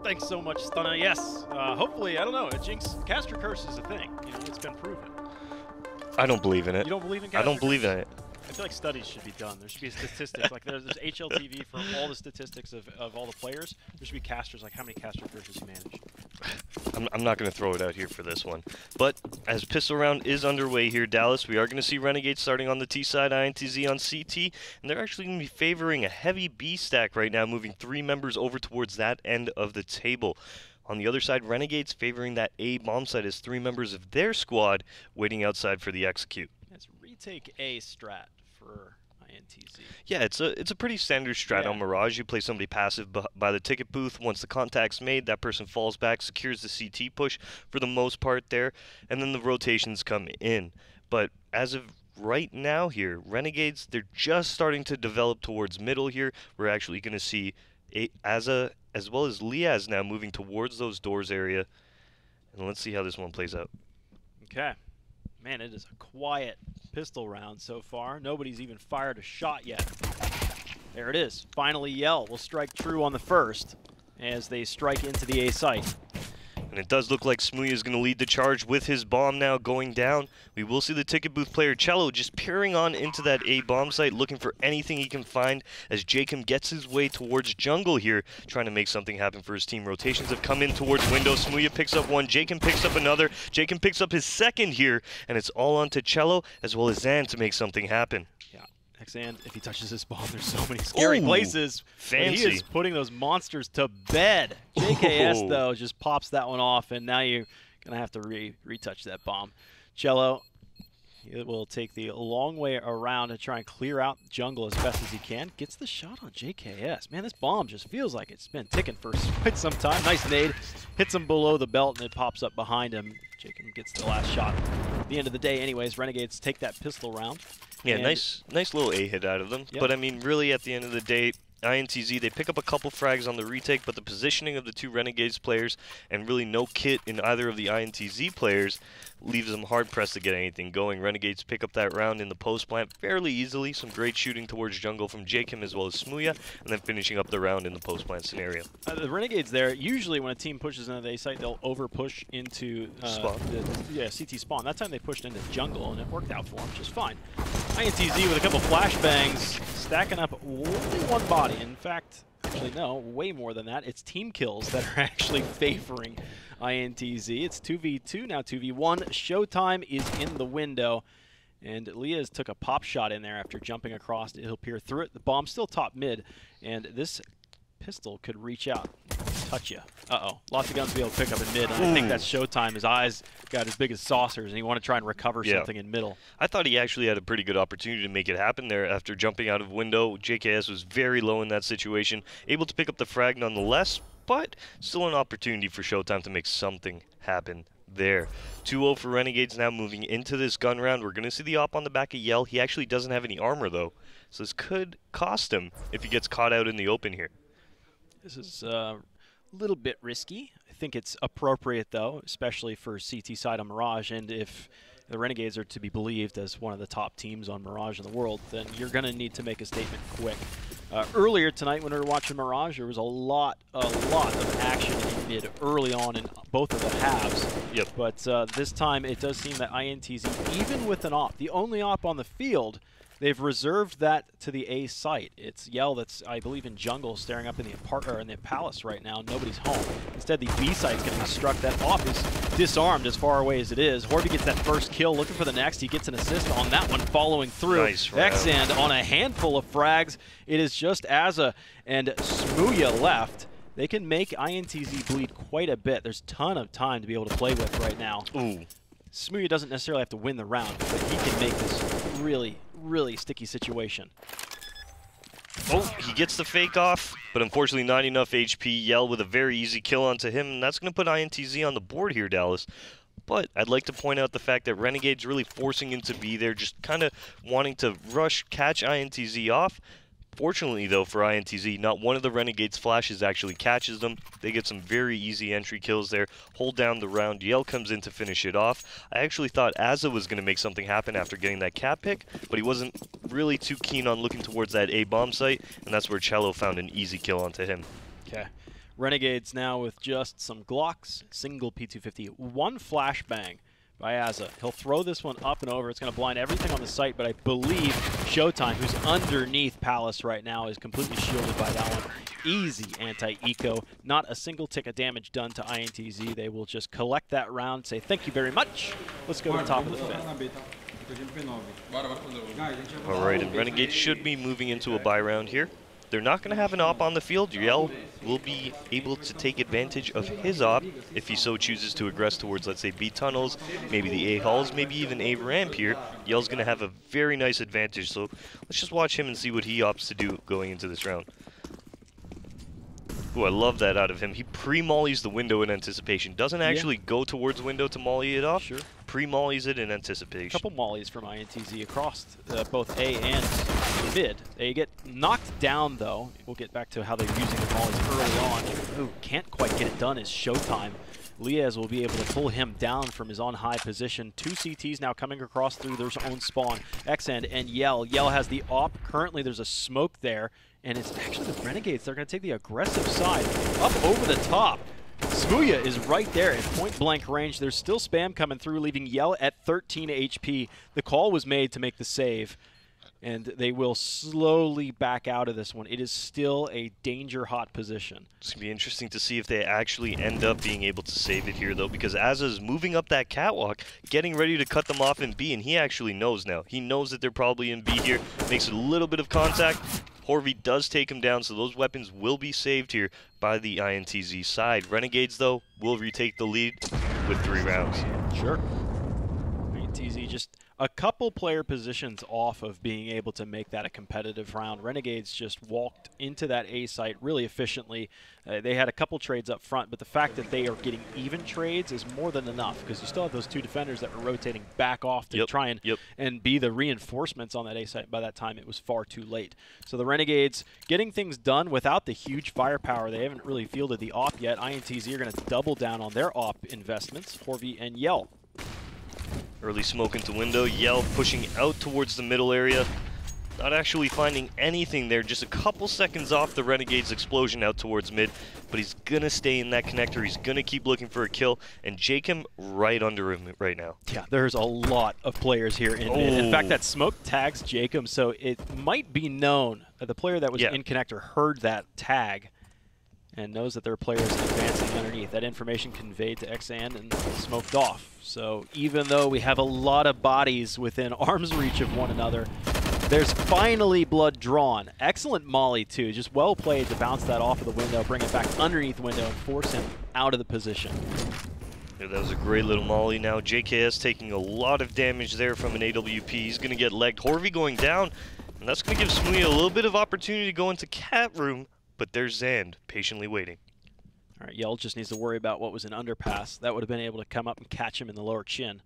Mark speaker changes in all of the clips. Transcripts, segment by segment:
Speaker 1: Thanks so much, Stunna. Yes, hopefully, I don't know, a Jinx caster curse is a thing. You know, it's been proven.
Speaker 2: I don't believe in it.
Speaker 1: You don't believe in caster
Speaker 2: I don't believe in it.
Speaker 1: I feel like studies should be done. There should be statistics. Like there's HLTV for all the statistics of all the players. There should be casters, like how many caster curses you manage.
Speaker 2: I'm not going to throw it out here for this one. But as pistol round is underway here, Dallas, we are going to see Renegades starting on the T side, INTZ on CT, and they're actually going to be favoring a heavy B stack right now, moving 3 members over towards that end of the table. On the other side, Renegades favoring that A bomb site as 3 members of their squad waiting outside for the execute.
Speaker 1: It's retake A strat for INTZ.
Speaker 2: Yeah, it's a pretty standard strat on Mirage. You play somebody passive by the ticket booth. Once the contact's made, that person falls back, secures the CT push for the most part there, and then the rotations come in. But as of right now here, Renegades, they're just starting to develop towards middle here. We're actually going to see Aza as well as Liaz now moving towards those doors area. And let's see how this one plays out.
Speaker 1: Okay. Man, it is a quiet pistol round so far. Nobody's even fired a shot yet. There it is. Finally, Yell will strike true on the first as they strike into the A site.
Speaker 2: And it does look like Smooya is going to lead the charge with his bomb now going down. We will see the ticket booth player Cello just peering on into that A bomb site, looking for anything he can find as Jacob gets his way towards jungle here, trying to make something happen for his team. Rotations have come in towards window. Smooya picks up one. Jacob picks up another. Jacob picks up his second here, and it's all on to Cello as well as Zan to make something happen.
Speaker 1: Yeah. And if he touches this bomb, there's so many scary places.
Speaker 2: Fancy.
Speaker 1: He is putting those monsters to bed. JKS, though, just pops that one off, and now you're going to have to retouch that bomb. Cello, he will take the long way around to try and clear out jungle as best as he can. Gets the shot on JKS. Man, this bomb just feels like it's been ticking for quite some time. Nice nade. Hits him below the belt, and it pops up behind him. Jacob gets the last shot. At the end of the day, anyways, Renegades take that pistol round.
Speaker 2: Yeah, nice little A hit out of them. Yep. But I mean, really, at the end of the day, INTZ, they pick up a couple frags on the retake, but the positioning of the 2 Renegades players and really no kit in either of the INTZ players leaves them hard-pressed to get anything going. Renegades pick up that round in the post plant fairly easily. Some great shooting towards jungle from Jacob as well as Smooya, and then finishing up the round in the post plant scenario.
Speaker 1: The Renegades there, usually when a team pushes into the A site, they'll over-push into CT spawn. That time they pushed into jungle, and it worked out for them just fine. INTZ with a couple flashbangs, stacking up only one body. In fact, actually no, way more than that. It's team kills that are actually favoring INTZ. It's 2v2, now 2v1. Showtime is in the window, and Liaz took a pop shot in there after jumping across it. He'll peer through it. The bomb's still top mid, and this pistol could reach out, touch you. Uh-oh, lots of guns to be able to pick up in mid. I think that's Showtime. His eyes got as big as saucers, and he wanted to try and recover something in middle.
Speaker 2: I thought he actually had a pretty good opportunity to make it happen there after jumping out of window. JKS was very low in that situation, able to pick up the frag nonetheless, but still an opportunity for Showtime to make something happen there. 2-0 for Renegades now moving into this gun round. We're going to see the op on the back of Yell. He actually doesn't have any armor, though, so this could cost him if he gets caught out in the open here.
Speaker 1: This is a little bit risky. I think it's appropriate, though, especially for CT side on Mirage. And if the Renegades are to be believed as one of the top teams on Mirage in the world, then you're going to need to make a statement quick. Earlier tonight when we were watching Mirage, there was a lot of action in mid early on in both of the halves.
Speaker 2: Yep.
Speaker 1: But this time it does seem that INTZ, even with an op, the only op on the field, they've reserved that to the A site. It's Yell that's, I believe, in jungle, staring up in the palace right now. Nobody's home. Instead, the B site's going to be struck. That op is disarmed as far away as it is. Horby gets that first kill, looking for the next. He gets an assist on that one, following through.
Speaker 2: Nice
Speaker 1: Vexand on a handful of frags. It is just Aza and Smooya left. They can make INTZ bleed quite a bit. There's a ton of time to be able to play with right now.
Speaker 2: Ooh.
Speaker 1: Smooya doesn't necessarily have to win the round, but he can make this really sticky situation.
Speaker 2: Oh, he gets the fake off, but unfortunately not enough HP. Yell with a very easy kill onto him, and that's going to put INTZ on the board here, Dallas. But I'd like to point out the fact that Renegade's really forcing him to be there, just kind of wanting to rush, catch INTZ off. Fortunately, though, for INTZ, not one of the Renegades' flashes actually catches them. They get some very easy entry kills there, hold down the round. Yell comes in to finish it off. I actually thought Aza was going to make something happen after getting that cat pick, but he wasn't really too keen on looking towards that A bomb site, and that's where Cello found an easy kill onto him.
Speaker 1: Okay. Renegades now with just some Glocks, single P250, one flashbang by Azza. He'll throw this one up and over. It's going to blind everything on the site, but I believe Showtime, who's underneath Palace right now, is completely shielded by that one. Easy anti-eco. Not a single tick of damage done to INTZ. They will just collect that round, say thank you very much. Let's go to the top of the fifth.
Speaker 2: All right, and Renegades should be moving into a buy round here. They're not going to have an op on the field. Yell will be able to take advantage of his op if he so chooses to aggress towards, let's say, B tunnels, maybe the A halls, maybe even A ramp here. Yell's going to have a very nice advantage, so let's just watch him and see what he opts to do going into this round. Ooh, I love that out of him. He pre-mollies the window in anticipation. Doesn't actually go towards window to molly it off. Sure. Pre-mollies it in anticipation. A
Speaker 1: couple mollies from INTZ across both A and mid. They get knocked down, though. We'll get back to how they're using the mollies early on. Ooh, can't quite get it done is Showtime. Liaz will be able to pull him down from his on-high position. Two CTs now coming across through their own spawn. Xend and Yell. Yell has the op. Currently, there's a smoke there. And it's actually the Renegades. They're going to take the aggressive side up over the top. Smooya is right there at point-blank range. There's still spam coming through, leaving Yell at 13 HP. The call was made to make the save, and they will slowly back out of this one. It is still a danger-hot position.
Speaker 2: It's going to be interesting to see if they actually end up being able to save it here, though, because Azza's moving up that catwalk, getting ready to cut them off in B, and he actually knows now. He knows that they're probably in B here, makes a little bit of contact. Horvey does take him down, so those weapons will be saved here by the INTZ side. Renegades, though, will retake the lead with 3 rounds.
Speaker 1: Sure. INTZ just a couple player positions off of being able to make that a competitive round. Renegades just walked into that A site really efficiently. They had a couple trades up front, but the fact that they are getting even trades is more than enough, because you still have those 2 defenders that were rotating back off to try and be the reinforcements on that A site. By that time, it was far too late. So the Renegades getting things done without the huge firepower. They haven't really fielded the op yet. INTZ are going to double down on their op investments. Horvey and Yell.
Speaker 2: Early smoke into window. Yell pushing out towards the middle area. Not actually finding anything there. Just a couple seconds off the Renegades explosion out towards mid. But he's going to stay in that connector. He's going to keep looking for a kill. And Jacob right under him right now.
Speaker 1: Yeah, there's a lot of players here in mid. In fact, that smoke tags Jacob, so it might be known that the player that was in connector heard that tag and knows that there are players advancing underneath. That information conveyed to Xand and smoked off. So even though we have a lot of bodies within arm's reach of one another, there's finally blood drawn. Excellent molly, too. Just well played to bounce that off of the window, bring it back underneath the window, and force him out of the position.
Speaker 2: Yeah, that was a great little molly. Now JKS taking a lot of damage there from an AWP. He's going to get legged. Horvey going down, and that's going to give Smooya a little bit of opportunity to go into cat room. But there's Xand patiently waiting.
Speaker 1: All right, Yell just needs to worry about what was an underpass. That would have been able to come up and catch him in the lower chin.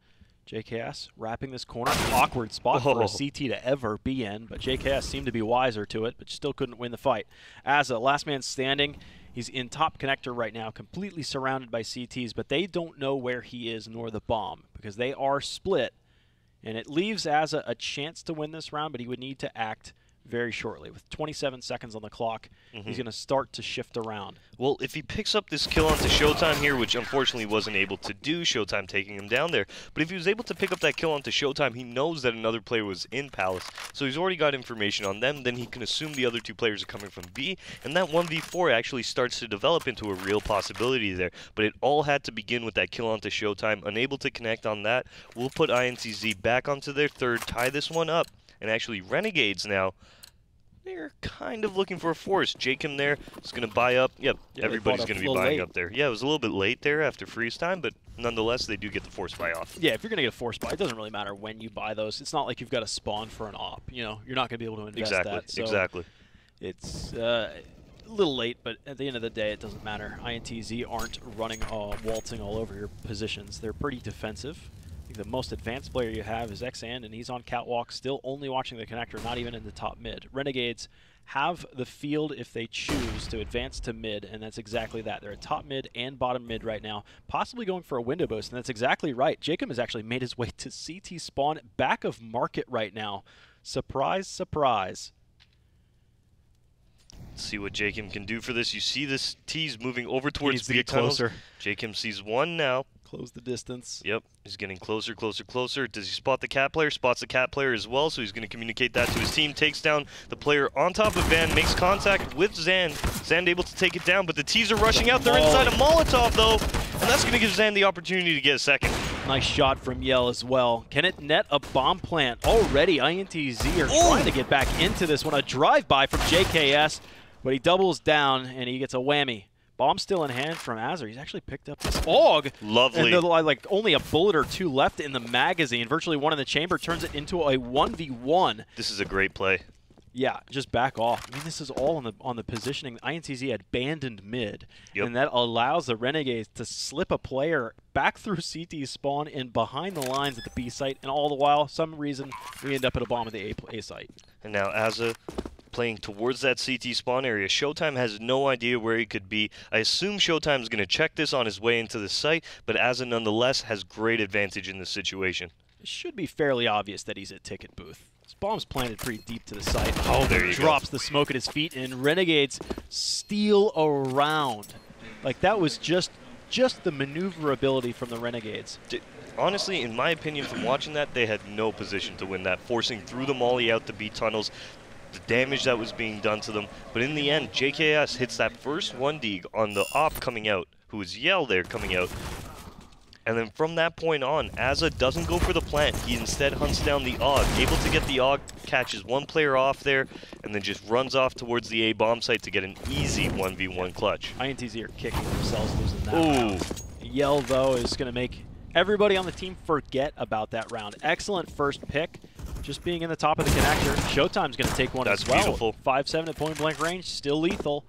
Speaker 1: JKS wrapping this corner. Awkward spot for a CT to ever be in, but JKS seemed to be wiser to it, but still couldn't win the fight. Azza, last man standing. He's in top connector right now, completely surrounded by CTs, but they don't know where he is nor the bomb because they are split. And it leaves Azza a chance to win this round, but he would need to act very shortly. With 27 seconds on the clock, he's going to start to shift around.
Speaker 2: Well, if he picks up this kill onto Showtime here, which unfortunately wasn't able to do, Showtime taking him down there, but if he was able to pick up that kill onto Showtime, he knows that another player was in Palace, so he's already got information on them, then he can assume the other 2 players are coming from B, and that 1v4 actually starts to develop into a real possibility there. But it all had to begin with that kill onto Showtime. Unable to connect on that, we'll put INTZ back onto their 3rd, tie this one up. And actually, Renegades now, they're kind of looking for a force. Jacob there is going to buy up. Yep, everybody's going to be buying up there. Yeah, it was a little bit late there after freeze time, but nonetheless, they do get the force buy off.
Speaker 1: Yeah, if you're going to get a force buy, it doesn't really matter when you buy those. It's not like you've got to spawn for an op. You know, you're not going to be able to invest that. So
Speaker 2: exactly.
Speaker 1: It's a little late, but at the end of the day, it doesn't matter. INTZ aren't running waltzing all over your positions. They're pretty defensive. The most advanced player you have is Xand, and he's on catwalk, still only watching the connector, not even in the top mid. Renegades have the field if they choose to advance to mid, and that's exactly that. They're at top mid and bottom mid right now, possibly going for a window boost, and that's exactly right. Jacob has actually made his way to CT spawn back of market right now. Surprise, surprise.
Speaker 2: See what Jakim can do for this. You see this tease moving over towards B tunnels.
Speaker 1: Closer.
Speaker 2: Jakim sees one now.
Speaker 1: Close the distance.
Speaker 2: Yep, he's getting closer, closer, closer. Does he spot the cat player? Spots the cat player as well, so he's going to communicate that to his team. Takes down the player on top of Van, makes contact with Zan. Zan able to take it down, but the T's are rushing out. They're inside a Molotov, though, and that's going to give Zan the opportunity to get a second.
Speaker 1: Nice shot from Yell as well. Can it net a bomb plant? Already, INTZ are trying to get back into this one. A drive-by from JKS, but he doubles down, and he gets a whammy. Bomb still in hand from Azar. He's actually picked up this AUG.
Speaker 2: Lovely.
Speaker 1: And like only a bullet or two left in the magazine. Virtually one in the chamber, turns it into a 1v1.
Speaker 2: This is a great play.
Speaker 1: Yeah, just back off. I mean, this is all on the positioning. INTZ had abandoned mid, and that allows the Renegades to slip a player back through CT spawn and behind the lines at the B site, and all the while, some reason, we end up at a bomb at the A site. And
Speaker 2: now Azza playing towards that CT spawn area. Showtime has no idea where he could be. I assume Showtime is going to check this on his way into the site, but Azza nonetheless has great advantage in this situation.
Speaker 1: It should be fairly obvious that he's at ticket booth. His bomb's planted pretty deep to the site.
Speaker 2: Oh, there you
Speaker 1: drops
Speaker 2: go.
Speaker 1: The smoke at his feet, and Renegades steal around. Like, that was just the maneuverability from the Renegades.
Speaker 2: Honestly, in my opinion, from watching that, they had no position to win that, forcing through the molly out the B tunnels, the damage that was being done to them. But in the end, JKS hits that first 1D on the op coming out, who is Yell there coming out. And then from that point on, Azza doesn't go for the plant. He instead hunts down the AUG, able to get the AUG, catches one player off there, and then just runs off towards the A bomb site to get an easy 1v1 clutch.
Speaker 1: INTZ are kicking themselves losing that
Speaker 2: Ooh.
Speaker 1: round. Yell, though, is going to make everybody on the team forget about that round. Excellent first pick. Just being in the top of the connector. Showtime's going to take one as well.
Speaker 2: That's beautiful.
Speaker 1: 5-7 at point blank range, still lethal.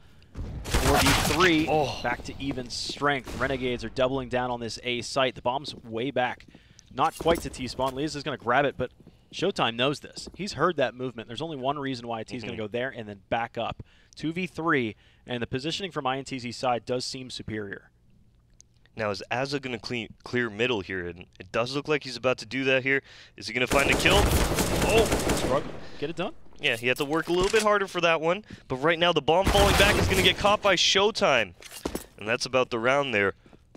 Speaker 1: 4v3,
Speaker 2: Oh.
Speaker 1: back to even strength. Renegades are doubling down on this A site. The bomb's way back. Not quite to T-spawn. Liz is going to grab it, but Showtime knows this. He's heard that movement. There's only one reason why T's going to go there and then back up. 2v3, and the positioning from INTZ's side does seem superior.
Speaker 2: Now, is Azza going to clear middle here? And it does look like he's about to do that here. Is he going to find a kill?
Speaker 1: Oh, struggle. Get it done.
Speaker 2: Yeah, he had to work a little bit harder for that one. But right now, the bomb falling back is going to get caught by Showtime. And that's about the round there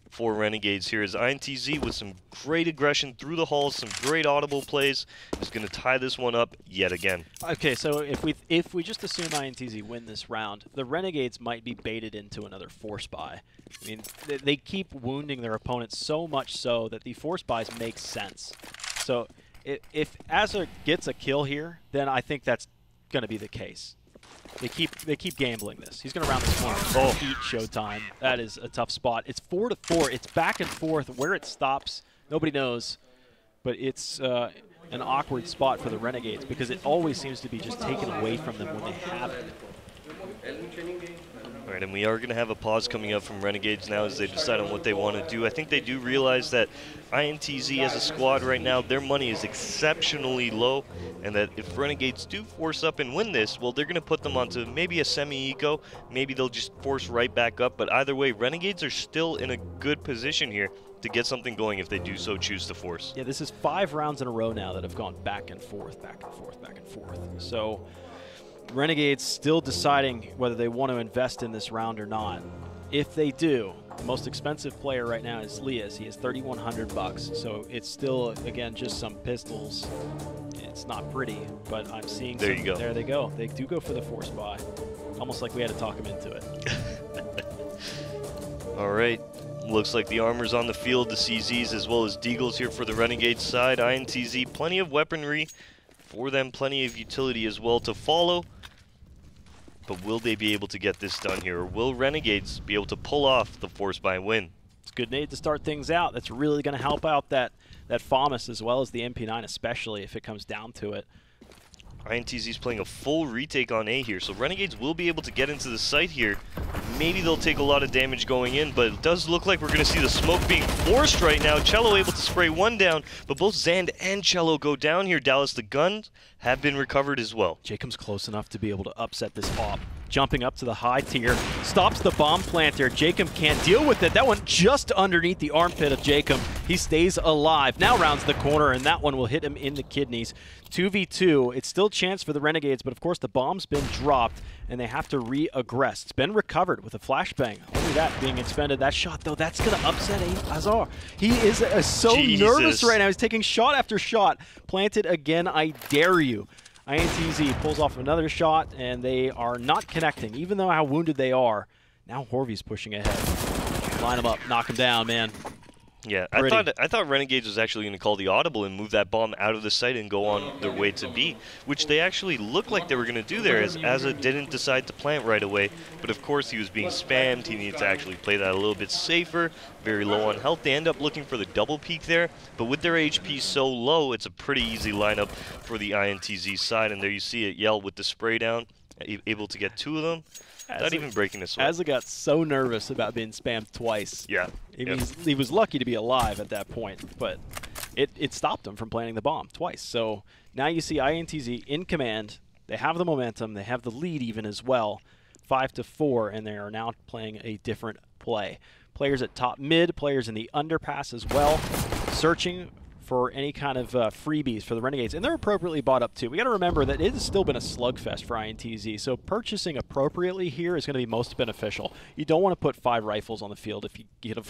Speaker 2: for Renegades here. As INTZ with some great aggression through the halls, some great audible plays, is going to tie this one up yet again.
Speaker 1: Okay, so if we just assume INTZ win this round, the Renegades might be baited into another force buy. I mean, they keep wounding their opponents so much so that the force buys make sense. So if Azza gets a kill here, then I think that's going to be the case. They keep gambling this. He's going to round this corner. Oh, eat Showtime. That is a tough spot. It's 4-4. It's back and forth. Where it stops, nobody knows. But it's an awkward spot for the Renegades because it always seems to be just taken away from them when they have it.
Speaker 2: All right, and we are going to have a pause coming up from Renegades now as they decide on what they want to do. I think they do realize that INTZ as a squad right now, their money is exceptionally low, and that if Renegades do force up and win this, well, they're going to put them onto maybe a semi-eco, maybe they'll just force right back up, but either way, Renegades are still in a good position here to get something going if they do so choose to force.
Speaker 1: Yeah, this is 5 rounds in a row now that have gone back and forth, back and forth, back and forth. So Renegades still deciding whether they want to invest in this round or not. If they do, the most expensive player right now is Lias. He is $3,100, so it's still, again, just some pistols. It's not pretty, but I'm seeing
Speaker 2: there you go.
Speaker 1: There they go. They do go for the force buy. Almost like we had to talk him into it.
Speaker 2: All right. Looks like the armor's on the field, the CZs as well as Deagles here for the Renegades side. INTZ, plenty of weaponry for them, plenty of utility as well to follow. But will they be able to get this done here, or will Renegades be able to pull off the force buy win?
Speaker 1: It's a good nade to start things out. That's really going to help out that FAMAS as well as the MP9, especially if it comes down to it.
Speaker 2: INTZ's playing a full retake on A here, so Renegades will be able to get into the site here. Maybe they'll take a lot of damage going in, but it does look like we're going to see the smoke being forced right now. Cello able to spray one down, but both Zand and Cello go down here. Dallas, the guns have been recovered as well.
Speaker 1: Jacob's close enough to be able to upset this op. jumping up to the high tier, stops the bomb planter. Jacob can't deal with it. That one just underneath the armpit of Jacob. He stays alive. Now rounds the corner, and that one will hit him in the kidneys. 2v2. It's still a chance for the Renegades, but of course the bomb's been dropped, and they have to re-aggress. It's been recovered with a flashbang. Only that being expended. That shot, though, that's going to upset Azar. He is so nervous right now. He's taking shot after shot. Planted again, I dare you. INTZ pulls off another shot, and they are not connecting, even though how wounded they are. Now Horvy's pushing ahead. Line him up, knock him down, man.
Speaker 2: Yeah, I thought Renegades was actually going to call the audible and move that bomb out of the site and go on their way to B, which they actually looked like they were going to do there, as Azza didn't decide to plant right away. But of course, he was being spammed. He needed to actually play that a little bit safer, very low on health. They end up looking for the double peek there, but with their HP so low, it's a pretty easy lineup for the INTZ side. And there you see it, Yell with the spray down, able to get 2 of them. Not even breaking this one.
Speaker 1: Azza got so nervous about being spammed twice.
Speaker 2: Yeah.
Speaker 1: He was lucky to be alive at that point, but it stopped him from planting the bomb twice. So now you see INTZ in command. They have the momentum. They have the lead even as well, 5-4, and they are now playing a different play. Players at top mid, players in the underpass as well, searching for any kind of freebies for the Renegades, and they're appropriately bought up too. We got to remember that it has still been a slugfest for INTZ, so purchasing appropriately here is going to be most beneficial. You don't want to put 5 rifles on the field if you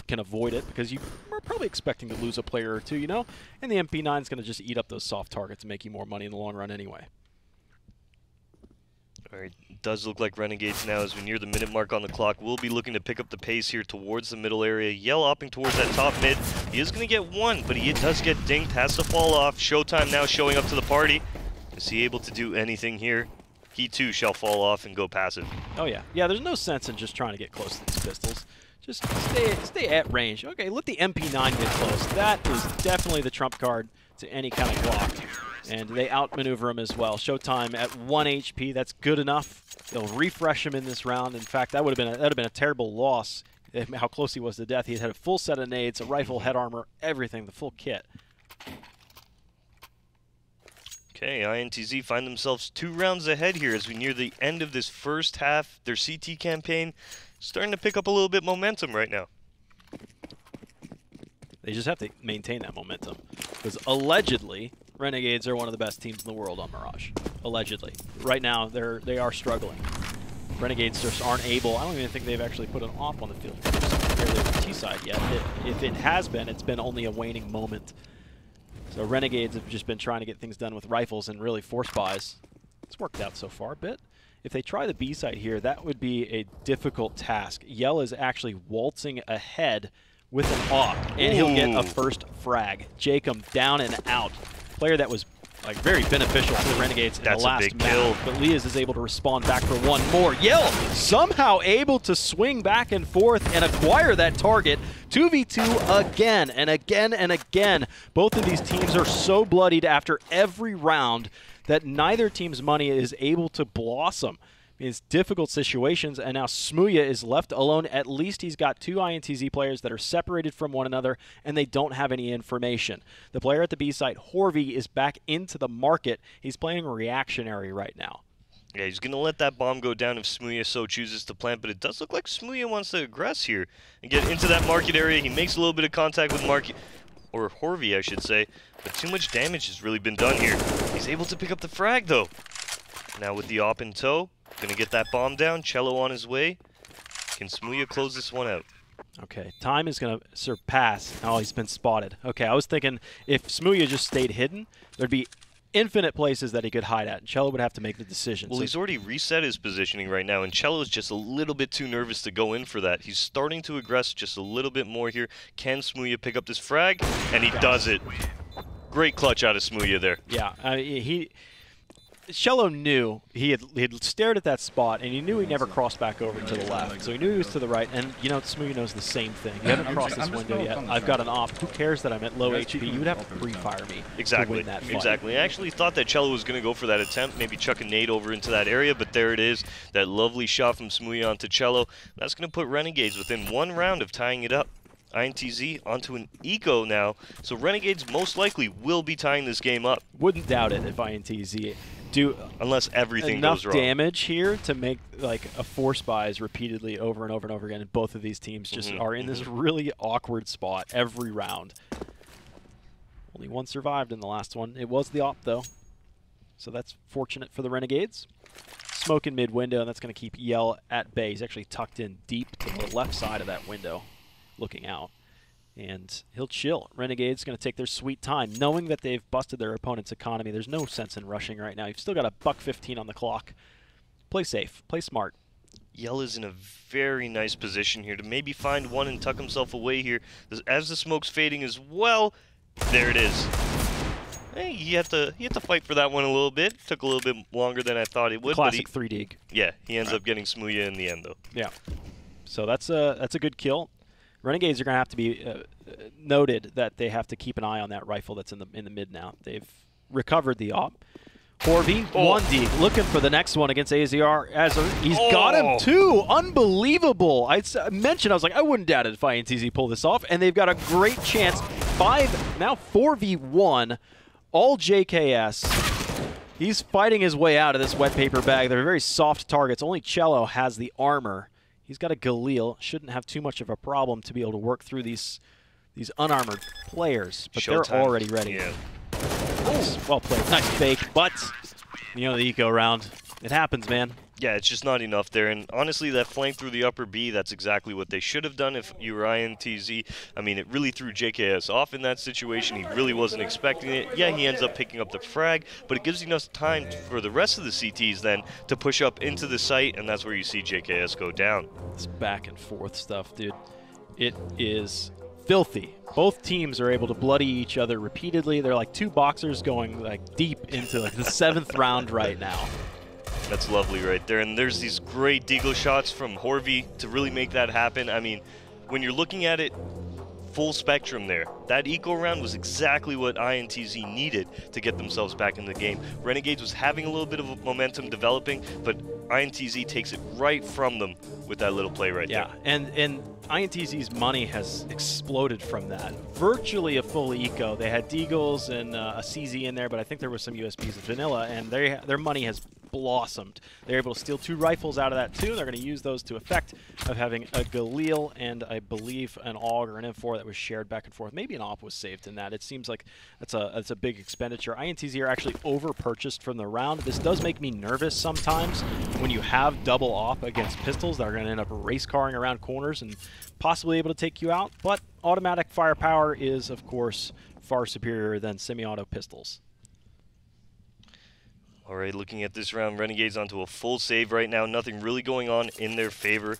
Speaker 1: can avoid it, because you are probably expecting to lose a player or two, you know? And the MP9 is going to just eat up those soft targets and make you more money in the long run anyway.
Speaker 2: All right, it does look like Renegades now, as we near the minute mark on the clock. We'll be looking to pick up the pace here towards the middle area. Yell hopping towards that top mid. He is going to get 1, but he does get dinked, has to fall off. Showtime now showing up to the party. Is he able to do anything here? He too shall fall off and go passive.
Speaker 1: Oh yeah. Yeah, there's no sense in just trying to get close to these pistols. Just stay at range. Okay, let the MP9 get close. That is definitely the trump card to any kind of block. And they outmaneuver him as well. Showtime at 1 HP. That's good enough. They'll refresh him in this round. In fact, that would have been a terrible loss. How close he was to death. He had a full set of nades, a rifle, head armor, everything, the full kit.
Speaker 2: Okay, INTZ find themselves 2 rounds ahead here as we near the end of this first half. Their CT campaign starting to pick up a little bit momentum right now.
Speaker 1: They just have to maintain that momentum, because allegedly Renegades are one of the best teams in the world on Mirage. Allegedly. Right now, they are struggling. Renegades just aren't able. I don't even think they've actually put an op on the field. Barely on the T side yet. If it has been, it's been only a waning moment. So Renegades have just been trying to get things done with rifles and really force buys. It's worked out so far a bit. If they try the B side here, that would be a difficult task. Yell is actually waltzing ahead with an op, and he'll get a first frag. Jacob down and out. Player that was like very beneficial to the Renegades in the last match, but Leas is able to respond back for 1 more. Yell somehow able to swing back and forth and acquire that target. 2v2 again and again and again. Both of these teams are so bloodied after every round that neither team's money is able to blossom. It's difficult situations, and now Smooya is left alone. At least he's got 2 INTZ players that are separated from one another, and they don't have any information. The player at the B site, Horvy, is back into the market. He's playing reactionary right now.
Speaker 2: Yeah, he's going to let that bomb go down if Smooya so chooses to plant, but it does look like Smooya wants to aggress here and get into that market area. He makes a little bit of contact with Horvy, I should say, but too much damage has really been done here. He's able to pick up the frag, though. Now with the op in tow, gonna get that bomb down. Cello on his way. Can Smooya close this one out?
Speaker 1: Okay, time is gonna surpass. Oh, he's been spotted. Okay, I was thinking if Smooya just stayed hidden, there'd be infinite places that he could hide at, and Cello would have to make the decision.
Speaker 2: Well, so he's already reset his positioning right now, and Cello's just a little bit too nervous to go in for that. He's starting to aggress just a little bit more here. Can Smooya pick up this frag? And he does it. Great clutch out of Smooya there.
Speaker 1: Yeah, Cello knew he had stared at that spot, and he knew he never crossed back over to the left. So he knew he was to the right, and you know, Smooya knows the same thing. You haven't crossed this window yet. I've got an op. Who cares that I'm at low HP? You would have to pre-fire me to win that fight.
Speaker 2: Exactly. I actually thought that Cello was going to go for that attempt, maybe chuck a nade over into that area, but there it is. That lovely shot from Smooya onto Cello. That's going to put Renegades within 1 round of tying it up. INTZ onto an eco now, so Renegades most likely will be tying this game up.
Speaker 1: Wouldn't doubt it if INTZ do
Speaker 2: unless everything
Speaker 1: enough
Speaker 2: goes wrong.
Speaker 1: damage here to make like a 4 spies repeatedly over and over and over again, and both of these teams just are in this really awkward spot every round. Only one survived in the last one. It was the op though, so that's fortunate for the Renegades. Smoke in mid window, and that's going to keep Yell at bay. He's actually tucked in deep to the left side of that window, looking out. And he'll chill. Renegades going to take their sweet time, knowing that they've busted their opponent's economy. There's no sense in rushing right now. You've still got a $1.15 on the clock. Play safe. Play smart.
Speaker 2: Yell is in a very nice position here to maybe find one and tuck himself away here. As the smoke's fading as well, there it is. Hey, he had to fight for that one a little bit. Took a little bit longer than I thought it would.
Speaker 1: Classic 3-dig.
Speaker 2: Yeah, he ends up getting Smooya in the end, though.
Speaker 1: Yeah. So that's a good kill. Renegades are going to have to be noted that they have to keep an eye on that rifle that's in the mid now. They've recovered the op. Horvey, 1-dig, looking for the next one against AZR. He's got him too. Unbelievable. I mentioned, I was like, I wouldn't doubt it if INTZ pull this off, and they've got a great chance. 4v1, all JKS. He's fighting his way out of this wet paper bag. They're very soft targets. Only Cello has the armor. He's got a Galil. Shouldn't have too much of a problem to be able to work through these unarmored players, but they're already ready.
Speaker 2: Yeah.
Speaker 1: Nice. Well played. Nice fake, but you know the eco round. It happens, man.
Speaker 2: Yeah, it's just not enough there. And honestly, that flank through the upper B, that's exactly what they should have done if you were INTZ. I mean, it really threw JKS off in that situation. He really wasn't expecting it. Yeah, he ends up picking up the frag, but it gives enough time for the rest of the CTs then to push up into the site, and that's where you see JKS go down.
Speaker 1: This back and forth stuff, dude. It is filthy. Both teams are able to bloody each other repeatedly. They're like two boxers going like deep into like the 7th round right now.
Speaker 2: That's lovely right there. And there's these great deagle shots from Horvey to really make that happen. I mean, when you're looking at it full spectrum there, that eco round was exactly what INTZ needed to get themselves back in the game. Renegades was having a little bit of momentum developing, but INTZ takes it right from them with that little play right there.
Speaker 1: Yeah, and INTZ's money has exploded from that. Virtually a full eco. They had deagles and a CZ in there, but I think there was some USBs and vanilla, and their money has blossomed. They're able to steal 2 rifles out of that too. They're going to use those to effect of having a Galil and I believe an AUG or an M4 that was shared back and forth. Maybe an op was saved in that. It seems like that's a big expenditure. INTZ are actually over purchased from the round. This does make me nervous sometimes when you have double op against pistols that are going to end up race carring around corners and possibly able to take you out, but automatic firepower is of course far superior than semi-auto pistols.
Speaker 2: All right, looking at this round, Renegades onto a full save right now. Nothing really going on in their favor.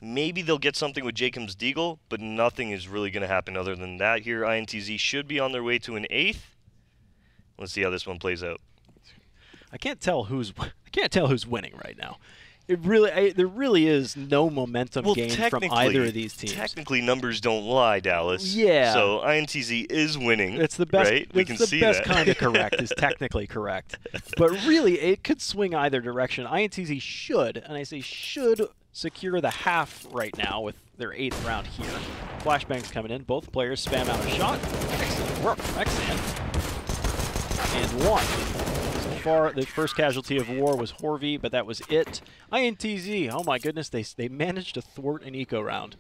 Speaker 2: Maybe they'll get something with Jacob's deagle, but nothing is really going to happen other than that here. INTZ should be on their way to an 8th. Let's see how this one plays out.
Speaker 1: I can't tell who's winning right now. There really is no momentum gained from either of these teams.
Speaker 2: Technically, numbers don't lie, Dallas.
Speaker 1: Yeah.
Speaker 2: So INTZ is winning.
Speaker 1: It's the best.
Speaker 2: Right?
Speaker 1: It's the best kind of correct. Is technically correct, but really it could swing either direction. INTZ should, and I say should, secure the half right now with their 8th round here. Flashbangs coming in. Both players spam out a shot. Excellent work, Xan. And one. The first casualty of war was Horvey, but that was it. INTZ, oh my goodness, they managed to thwart an eco round.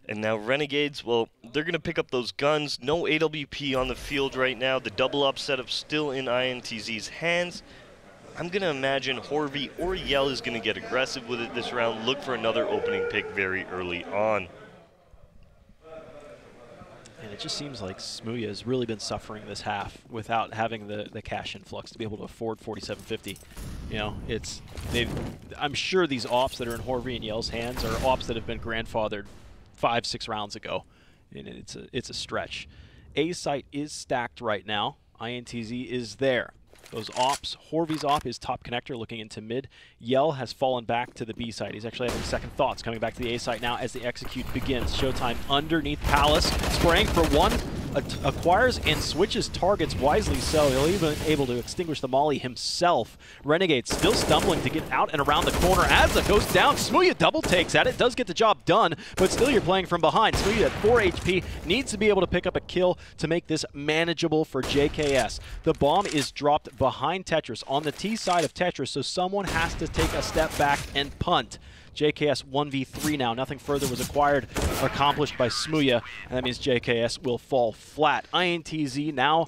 Speaker 2: And now Renegades, well, they're going to pick up those guns. No AWP on the field right now. The double up setup still in INTZ's hands. I'm going to imagine Horvey or Yell is going to get aggressive with it this round. Look for another opening pick very early on.
Speaker 1: And it just seems like Smooya has really been suffering this half without having the cash influx to be able to afford 4750. You know, I'm sure these ops that are in Horvey and Yell's hands are ops that have been grandfathered 5-6 rounds ago. And it's a stretch. A site is stacked right now. INTZ is there. Those ops, Horvey's op is top connector looking into mid. Yell has fallen back to the B site. He's actually having second thoughts coming back to the A site now as the execute begins. Showtime underneath Palace, spraying for one. acquires and switches targets wisely so. He'll even able to extinguish the molly himself. Renegades still stumbling to get out and around the corner. As it goes down, Smooya double takes at it, does get the job done, but still you're playing from behind. Smooya at 4 HP needs to be able to pick up a kill to make this manageable for JKS. The bomb is dropped behind Tetris on the T side of Tetris, so someone has to take a step back and punt. JKS 1v3 now. Nothing further was acquired or accomplished by Smooya, and that means JKS will fall flat. INTZ now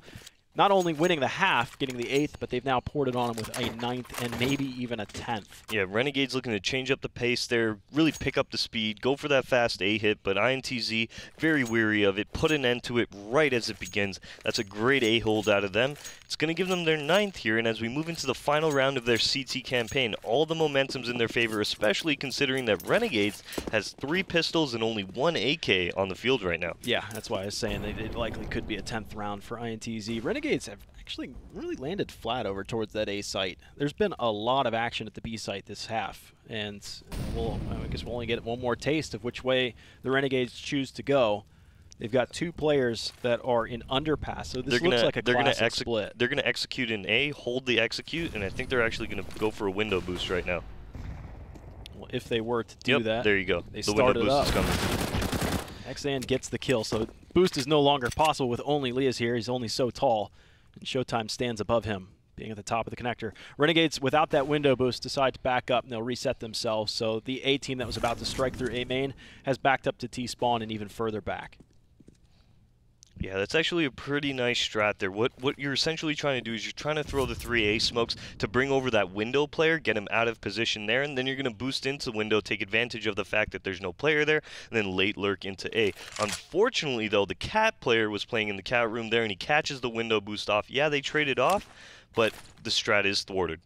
Speaker 1: not only winning the half, getting the 8th, but they've now poured it on him with a 9th and maybe even a 10th. Yeah,
Speaker 2: Renegades looking to change up the pace there, really pick up the speed, go for that fast A hit, but INTZ very weary of it, put an end to it right as it begins. That's a great A hold out of them. It's going to give them their 9th here, and as we move into the final round of their CT campaign, all the momentum's in their favor, especially considering that Renegades has 3 pistols and only 1 AK on the field right now.
Speaker 1: Yeah, that's why I was saying it likely could be a 10th round for INTZ. Renegades have actually really landed flat over towards that A site. There's been a lot of action at the B site this half, and I guess we'll only get one more taste of which way the Renegades choose to go. They've got 2 players that are in underpass, so this looks like a classic split.
Speaker 2: They're going to execute in A, hold the execute, and I think they're actually going to go for a window boost right now.
Speaker 1: Well, if they were to do that,
Speaker 2: there you go.
Speaker 1: They
Speaker 2: the window boost is coming.
Speaker 1: Xan gets the kill, so boost is no longer possible with only Leas here. He's only so tall, and Showtime stands above him, being at the top of the connector. Renegades, without that window boost, decide to back up, and they'll reset themselves. So the A team that was about to strike through A main has backed up to T spawn and even further back.
Speaker 2: Yeah, that's actually a pretty nice strat there. What you're essentially trying to do is you're trying to throw the 3A smokes to bring over that window player, get him out of position there, and then you're going to boost into window, take advantage of the fact that there's no player there, and then late lurk into A. Unfortunately, though, the cat player was playing in the cat room there, and he catches the window boost off. Yeah, they traded off, but the strat is thwarted.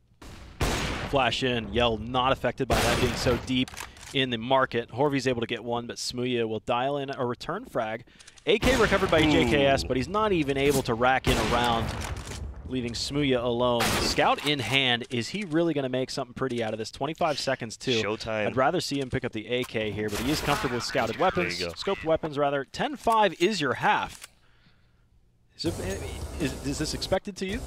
Speaker 1: Flash in, Yell not affected by that being so deep in the market. Horvy's able to get one, but Smooya will dial in a return frag. AK recovered by JKS, but he's not even able to rack in a round, leaving Smooya alone. Scout in hand. Is he really going to make something pretty out of this? 25 seconds, too.
Speaker 2: Showtime.
Speaker 1: I'd rather see him pick up the AK here, but he is comfortable with scouted weapons. Scoped weapons, rather. 10-5 is your half. Is this expected to you?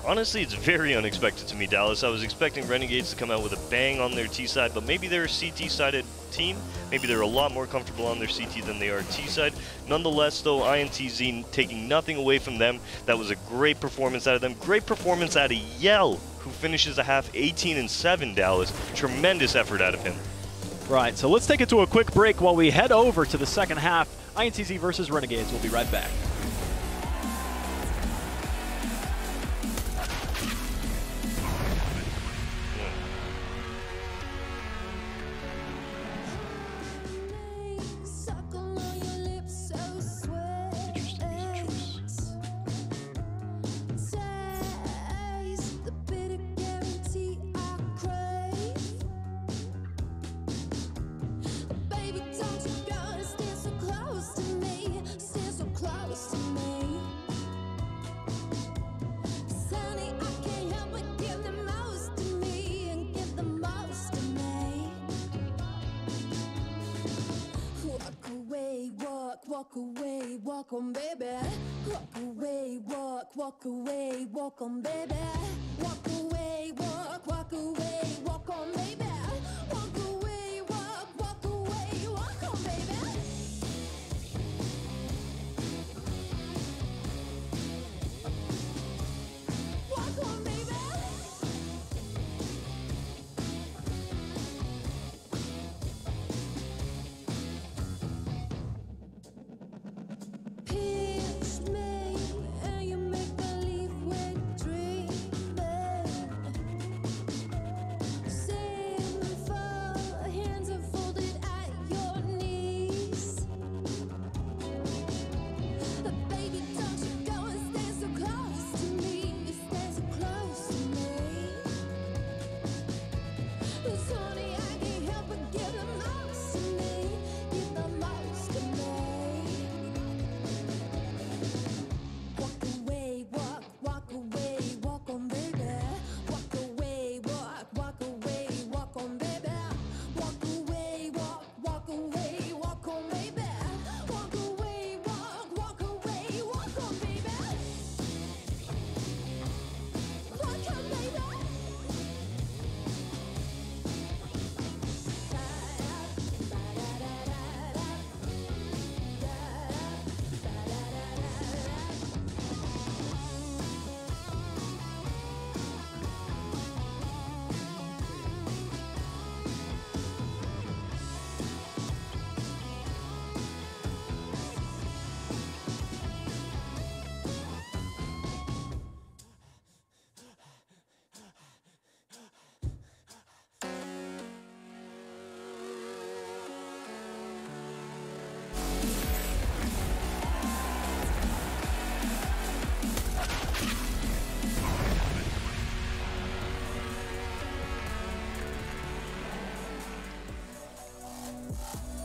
Speaker 2: Honestly, it's very unexpected to me, Dallas. I was expecting Renegades to come out with a bang on their T side, but maybe they're a CT-sided team. Maybe they're a lot more comfortable on their CT than they are T side. Nonetheless, though, INTZ taking nothing away from them. That was a great performance out of them. Great performance out of Yell, who finishes the half 18-7, Dallas. Tremendous effort out of him.
Speaker 1: Right, so let's take it to a quick break while we head over to the second half. INTZ versus Renegades. We'll be right back.
Speaker 3: Walk away, walk on, baby. Walk away, walk away, walk on, baby. Walk away, walk away, walk on, baby. Walk away, walk away, walk on, baby. Walk on, baby.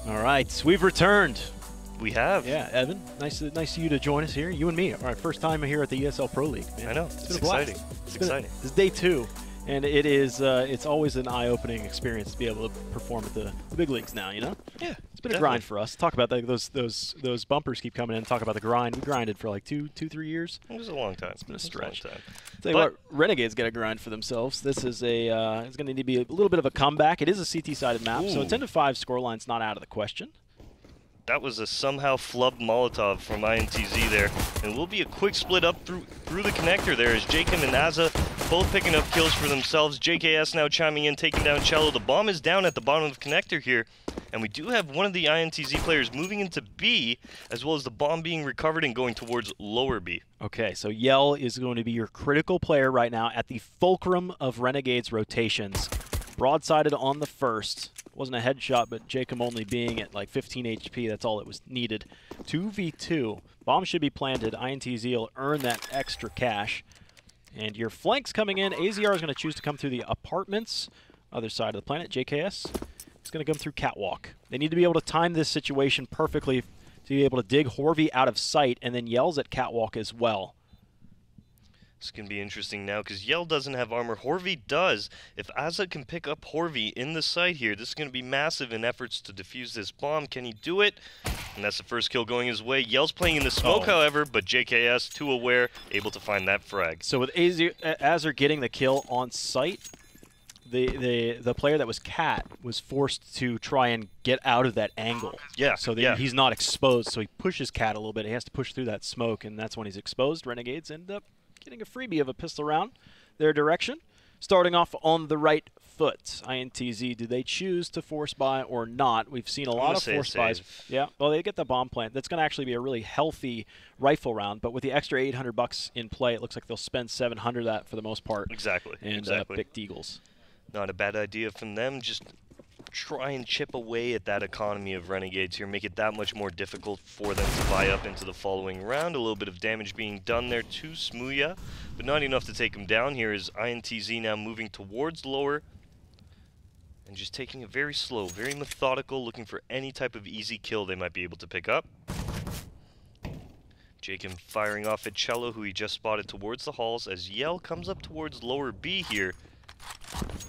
Speaker 1: All right, we've returned.
Speaker 2: We have.
Speaker 1: Yeah, Evan, nice of you to join us here. You and me, our first time here at the ESL Pro League. Man.
Speaker 2: I know. It's exciting. It's exciting.
Speaker 1: This is day 2, and it is. It's always an eye-opening experience to be able to perform at the big leagues now. You know.
Speaker 2: Yeah.
Speaker 1: It's been a grind for us. Talk about that. Those bumpers keep coming in. Talk about the grind. We grinded for like 2-3 years.
Speaker 2: It was a long time.
Speaker 1: It's been a stretch.
Speaker 2: Tell
Speaker 1: you what, Renegades got to grind for themselves. This is it's going to need to be a little bit of a comeback. It is a CT-sided map, so a 10-5 scoreline's not out of the question.
Speaker 2: That was a somehow flubbed Molotov from INTZ there. And it will be a quick split up through the connector there as Jacob and Azza both picking up kills for themselves. JKS now chiming in, taking down Cello. The bomb is down at the bottom of the connector here. And we do have one of the INTZ players moving into B, as well as the bomb being recovered and going towards lower B.
Speaker 1: Okay, so Yell is going to be your critical player right now at the fulcrum of Renegades rotations. Broadsided on the first. Wasn't a headshot, but Jacob only being at like 15 HP, that's all it was needed. 2v2. Bomb should be planted. INTZ will earn that extra cash. And your flanks coming in. AZR is going to choose to come through the apartments. Other side of the planet. JKS is going to come through Catwalk. They need to be able to time this situation perfectly to be able to dig Horvey out of sight, and then Yell's at Catwalk as well.
Speaker 2: It's going to be interesting now because Yell doesn't have armor. Horvey does. If Azza can pick up Horvey in the site here, this is going to be massive in efforts to defuse this bomb. Can he do it? And that's the first kill going his way. Yell's playing in the smoke, however, but JKS, too aware, able to find that frag.
Speaker 1: So with Azzer getting the kill on site, the player that was Cat was forced to try and get out of that angle.
Speaker 2: Yeah.
Speaker 1: So that he's not exposed. So he pushes Cat a little bit. He has to push through that smoke, and that's when he's exposed. Renegades end up getting a freebie of a pistol round their direction. Starting off on the right foot. INTZ, do they choose to force buy or not? We've seen a lot of force buys. Yeah, well, they get the bomb plant. That's going to actually be a really healthy rifle round, but with the extra $800 in play, it looks like they'll spend $700 of that for the most part.
Speaker 2: Exactly.
Speaker 1: And pick Deagles.
Speaker 2: Not a bad idea from them. Just try and chip away at that economy of Renegades here, make it that much more difficult for them to buy up into the following round. A little bit of damage being done there to Smooya, but not enough to take him down here as INTZ now moving towards lower and just taking it very slow, very methodical, looking for any type of easy kill they might be able to pick up. Jacob firing off at Cello, who he just spotted towards the halls as Yell comes up towards lower B here.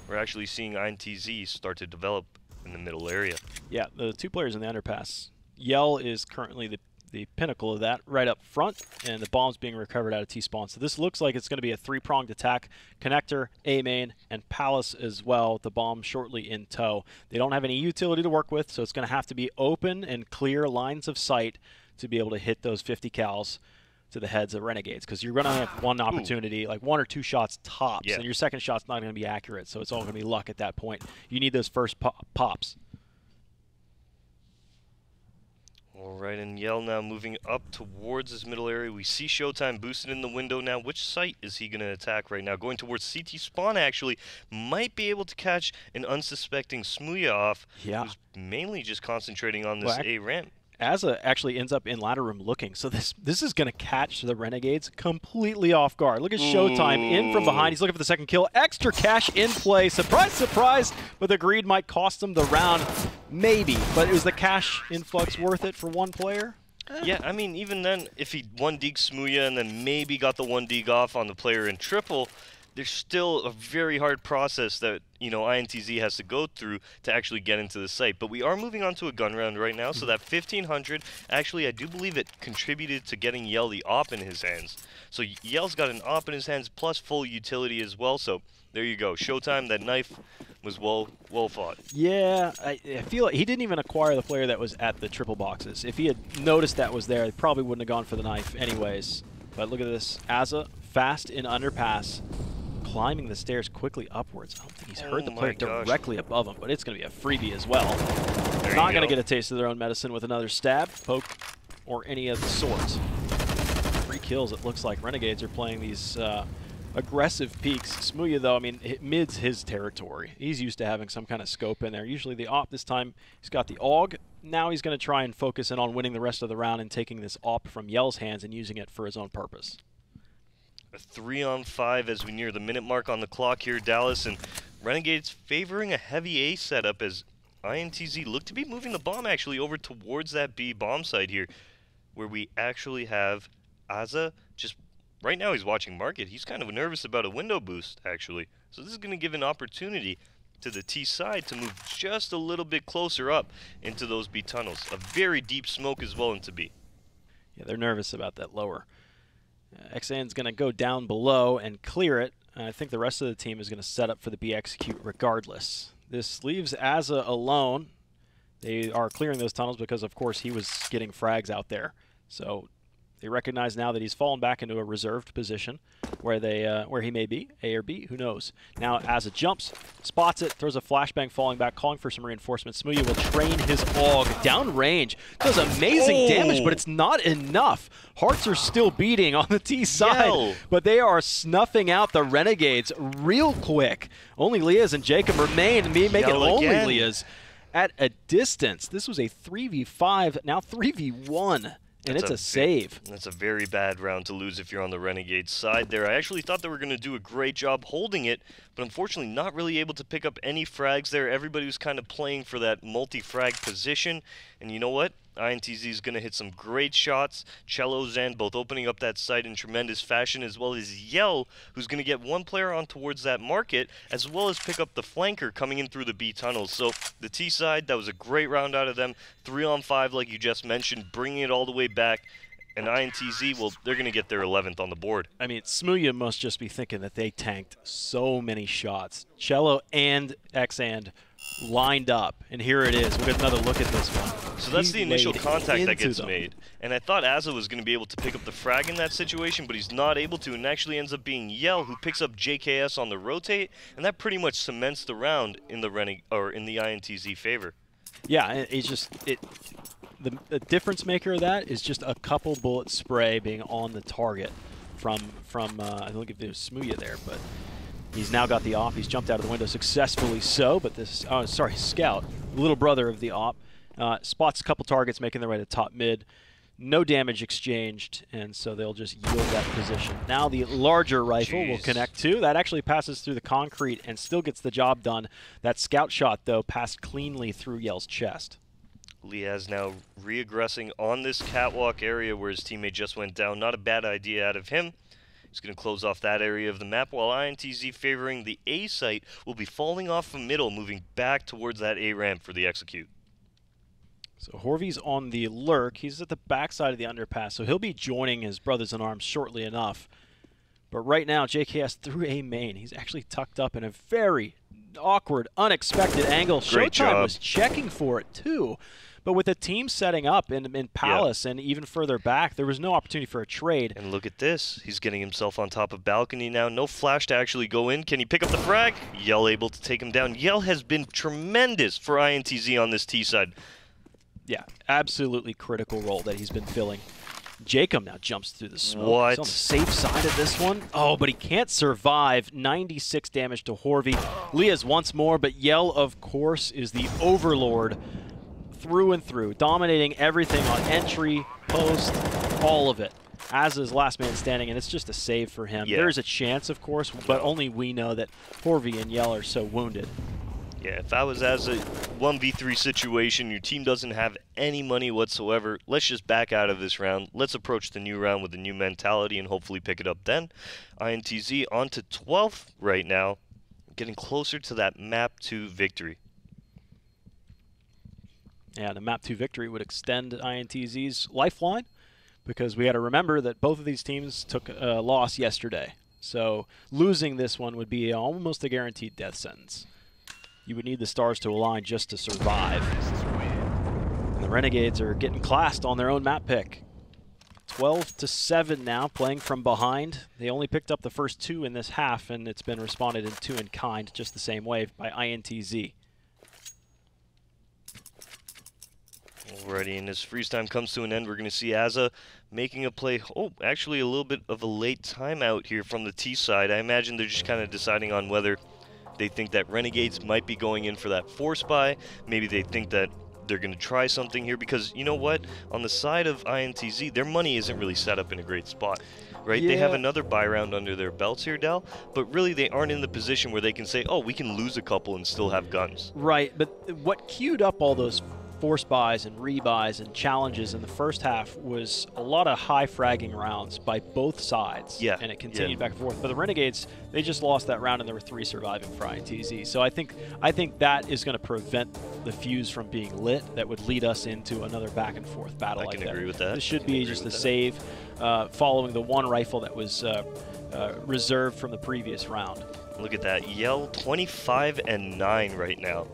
Speaker 2: We're actually seeing INTZ start to develop in the middle area. Yeah,
Speaker 1: the two players in the underpass. Yell is currently the pinnacle of that right up front, and the bomb's being recovered out of T-spawn. So this looks like it's going to be a three-pronged attack. Connector, A-main, and Palace as well. The bomb shortly in tow. They don't have any utility to work with, so it's going to have to be open and clear lines of sight to be able to hit those 50 cals to the heads of Renegades, because you're going to have one opportunity, like 1 or 2 shots tops, and your second shot's not going to be accurate, so it's all going to be luck at that point. You need those first pops.
Speaker 2: All right, and Yell now moving up towards this middle area. We see Showtime boosted in the window now. Which site is he going to attack right now? Going towards CT spawn, actually. Might be able to catch an unsuspecting Smooya off, who's mainly just concentrating on this A ramp.
Speaker 1: Azza actually ends up in ladder room looking, so this is going to catch the Renegades completely off guard. Look at Showtime in from behind. He's looking for the second kill. Extra cash in play. Surprise, surprise, but the greed might cost him the round. Maybe, but is the cash influx worth it for one player?
Speaker 2: Yeah, I mean, even then, if he 1-deeg Smooya and then maybe got the 1-deeg off on the player in triple, there's still a very hard process that, you know, INTZ has to go through to actually get into the site. But we are moving on to a gun round right now, so that 1,500, actually, I do believe it contributed to getting Yell the op in his hands. So Yell's got an op in his hands plus full utility as well, so there you go. Showtime, that knife was well fought. Yeah,
Speaker 1: I feel like he didn't even acquire the player that was at the triple boxes. If he had noticed that was there, he probably wouldn't have gone for the knife anyways. But look at this. Azza, fast in underpass, climbing the stairs quickly upwards. I don't think he's heard the player directly above him, but it's going to be a freebie as well. Not going to get a taste of their own medicine with another stab, poke, or any of the sorts. 3 kills, it looks like. Renegades are playing these aggressive peaks. Smooya, though, I mean, mid's his territory. He's used to having some kind of scope in there. Usually the op, this time he's got the AUG. Now he's going to try and focus in on winning the rest of the round and taking this op from Yell's hands and using it for his own purpose.
Speaker 2: A 3-on-5 as we near the minute mark on the clock here, Dallas, and Renegades favoring a heavy A setup as INTZ look to be moving the bomb actually over towards that B bomb site here, where we actually have Aza just right now he's watching market. He's kind of nervous about a window boost actually. So this is going to give an opportunity to the T side to move just a little bit closer up into those B tunnels. A very deep smoke as well into B.
Speaker 1: Yeah, they're nervous about that lower. XN's going to go down below and clear it. I think the rest of the team is going to set up for the B execute regardless. This leaves Aza alone. They are clearing those tunnels because, of course, he was getting frags out there. So they recognize now that he's fallen back into a reserved position where he may be, A or B, who knows. Now Aza jumps, spots it, throws a flashbang falling back, calling for some reinforcements. Smooya will train his AUG down range. Does amazing damage, but it's not enough. Hearts are still beating on the T side, but they are snuffing out the Renegades real quick. Only Leah's and Jacob remain, and make it only Leah's at a distance. This was a 3v5, now 3v1. And it's a save.
Speaker 2: That's a very bad round to lose if you're on the Renegades side there. I actually thought they were going to do a great job holding it, but unfortunately not really able to pick up any frags there. Everybody was kind of playing for that multi-frag position. And you know what? INTZ is going to hit some great shots. Cello, Zen both opening up that site in tremendous fashion, as well as Yell, who's going to get one player on towards that market, as well as pick up the flanker coming in through the B tunnels. So the T side, that was a great round out of them. 3-on-5, like you just mentioned, bringing it all the way back. And INTZ, well, they're going to get their 11th on the board.
Speaker 1: I mean, Smooya must just be thinking that they tanked so many shots. Cello and XAnd lined up, and here it is. We'll get another look at this one.
Speaker 2: So that's the initial contact that gets made. And I thought Aza was going to be able to pick up the frag in that situation, but he's not able to, and actually ends up being Yell, who picks up JKS on the rotate, and that pretty much cements the round in the INTZ favor.
Speaker 1: Yeah, it's just the difference maker of that is just a couple bullet spray being on the target from I don't think if it was Smooya there, but he's now got the op. He's jumped out of the window successfully so, but this, Scout, little brother of the op, spots a couple targets making their way to top mid. No damage exchanged, and so they'll just yield that position. Now the larger rifle will connect too. That actually passes through the concrete and still gets the job done. That scout shot, though, passed cleanly through Yell's chest.
Speaker 2: Liaz now reaggressing on this catwalk area where his teammate just went down. Not a bad idea out of him. He's going to close off that area of the map, while INTZ favoring the A site will be falling off from middle, moving back towards that A ramp for the execute.
Speaker 1: So Horvy's on the lurk. He's at the backside of the underpass, so he'll be joining his brothers in arms shortly enough. But right now, JKS through A main. He's actually tucked up in a very awkward, unexpected angle. Showtime was checking for it too. But with the team setting up in Palace and even further back, there was no opportunity for a trade.
Speaker 2: And look at this. He's getting himself on top of balcony now. No flash to actually go in. Can he pick up the frag? Yell able to take him down. Yell has been tremendous for INTZ on this T side.
Speaker 1: Yeah, absolutely critical role that he's been filling. Jacob now jumps through the smoke.
Speaker 2: What?
Speaker 1: He's on the safe side of this one. Oh, but he can't survive. 96 damage to Horvy. Leah's once more, but Yell, of course, is the overlord through and through, dominating everything on entry, post, all of it. Aza's last man standing, and it's just a save for him.
Speaker 2: Yeah.
Speaker 1: There's a chance, of course, but only we know that Horvy and Yell are so wounded.
Speaker 2: Yeah, if I was as a 1v3 situation, your team doesn't have any money whatsoever, let's just back out of this round. Let's approach the new round with a new mentality and hopefully pick it up then. INTZ on to 12th right now, getting closer to that map 2 victory.
Speaker 1: Yeah, the map 2 victory would extend INTZ's lifeline, because we got to remember that both of these teams took a loss yesterday. So losing this one would be almost a guaranteed death sentence. You would need the stars to align just to survive. And the Renegades are getting classed on their own map pick. 12-7 now, playing from behind. They only picked up the first 2 in this half, and it's been responded to in kind just the same way by INTZ.
Speaker 2: Alrighty, and as freeze time comes to an end, we're going to see Aza making a play. Oh, actually a little bit of a late timeout here from the T side. I imagine they're just kind of deciding on whether they think that Renegades might be going in for that force buy. Maybe they think that they're going to try something here, because you know what? On the side of INTZ, their money isn't really set up in a great spot. right?
Speaker 1: Yeah.
Speaker 2: They have another buy round under their belts here, Dal, but really they aren't in the position where they can say, oh, we can lose a couple and still have guns.
Speaker 1: Right, but what queued up all those force buys and rebuys and challenges in the first half was a lot of high fragging rounds by both sides.
Speaker 2: Yeah.
Speaker 1: And it continued back and forth. But the Renegades, they just lost that round and there were 3 surviving for INTZ. So I think that is going to prevent the fuse from being lit. That would lead us into another back and forth battle.
Speaker 2: I
Speaker 1: like
Speaker 2: can
Speaker 1: that.
Speaker 2: agree with that.
Speaker 1: This should be just a save following the one rifle that was reserved from the previous round.
Speaker 2: Look at that. Yell 25-9 right now.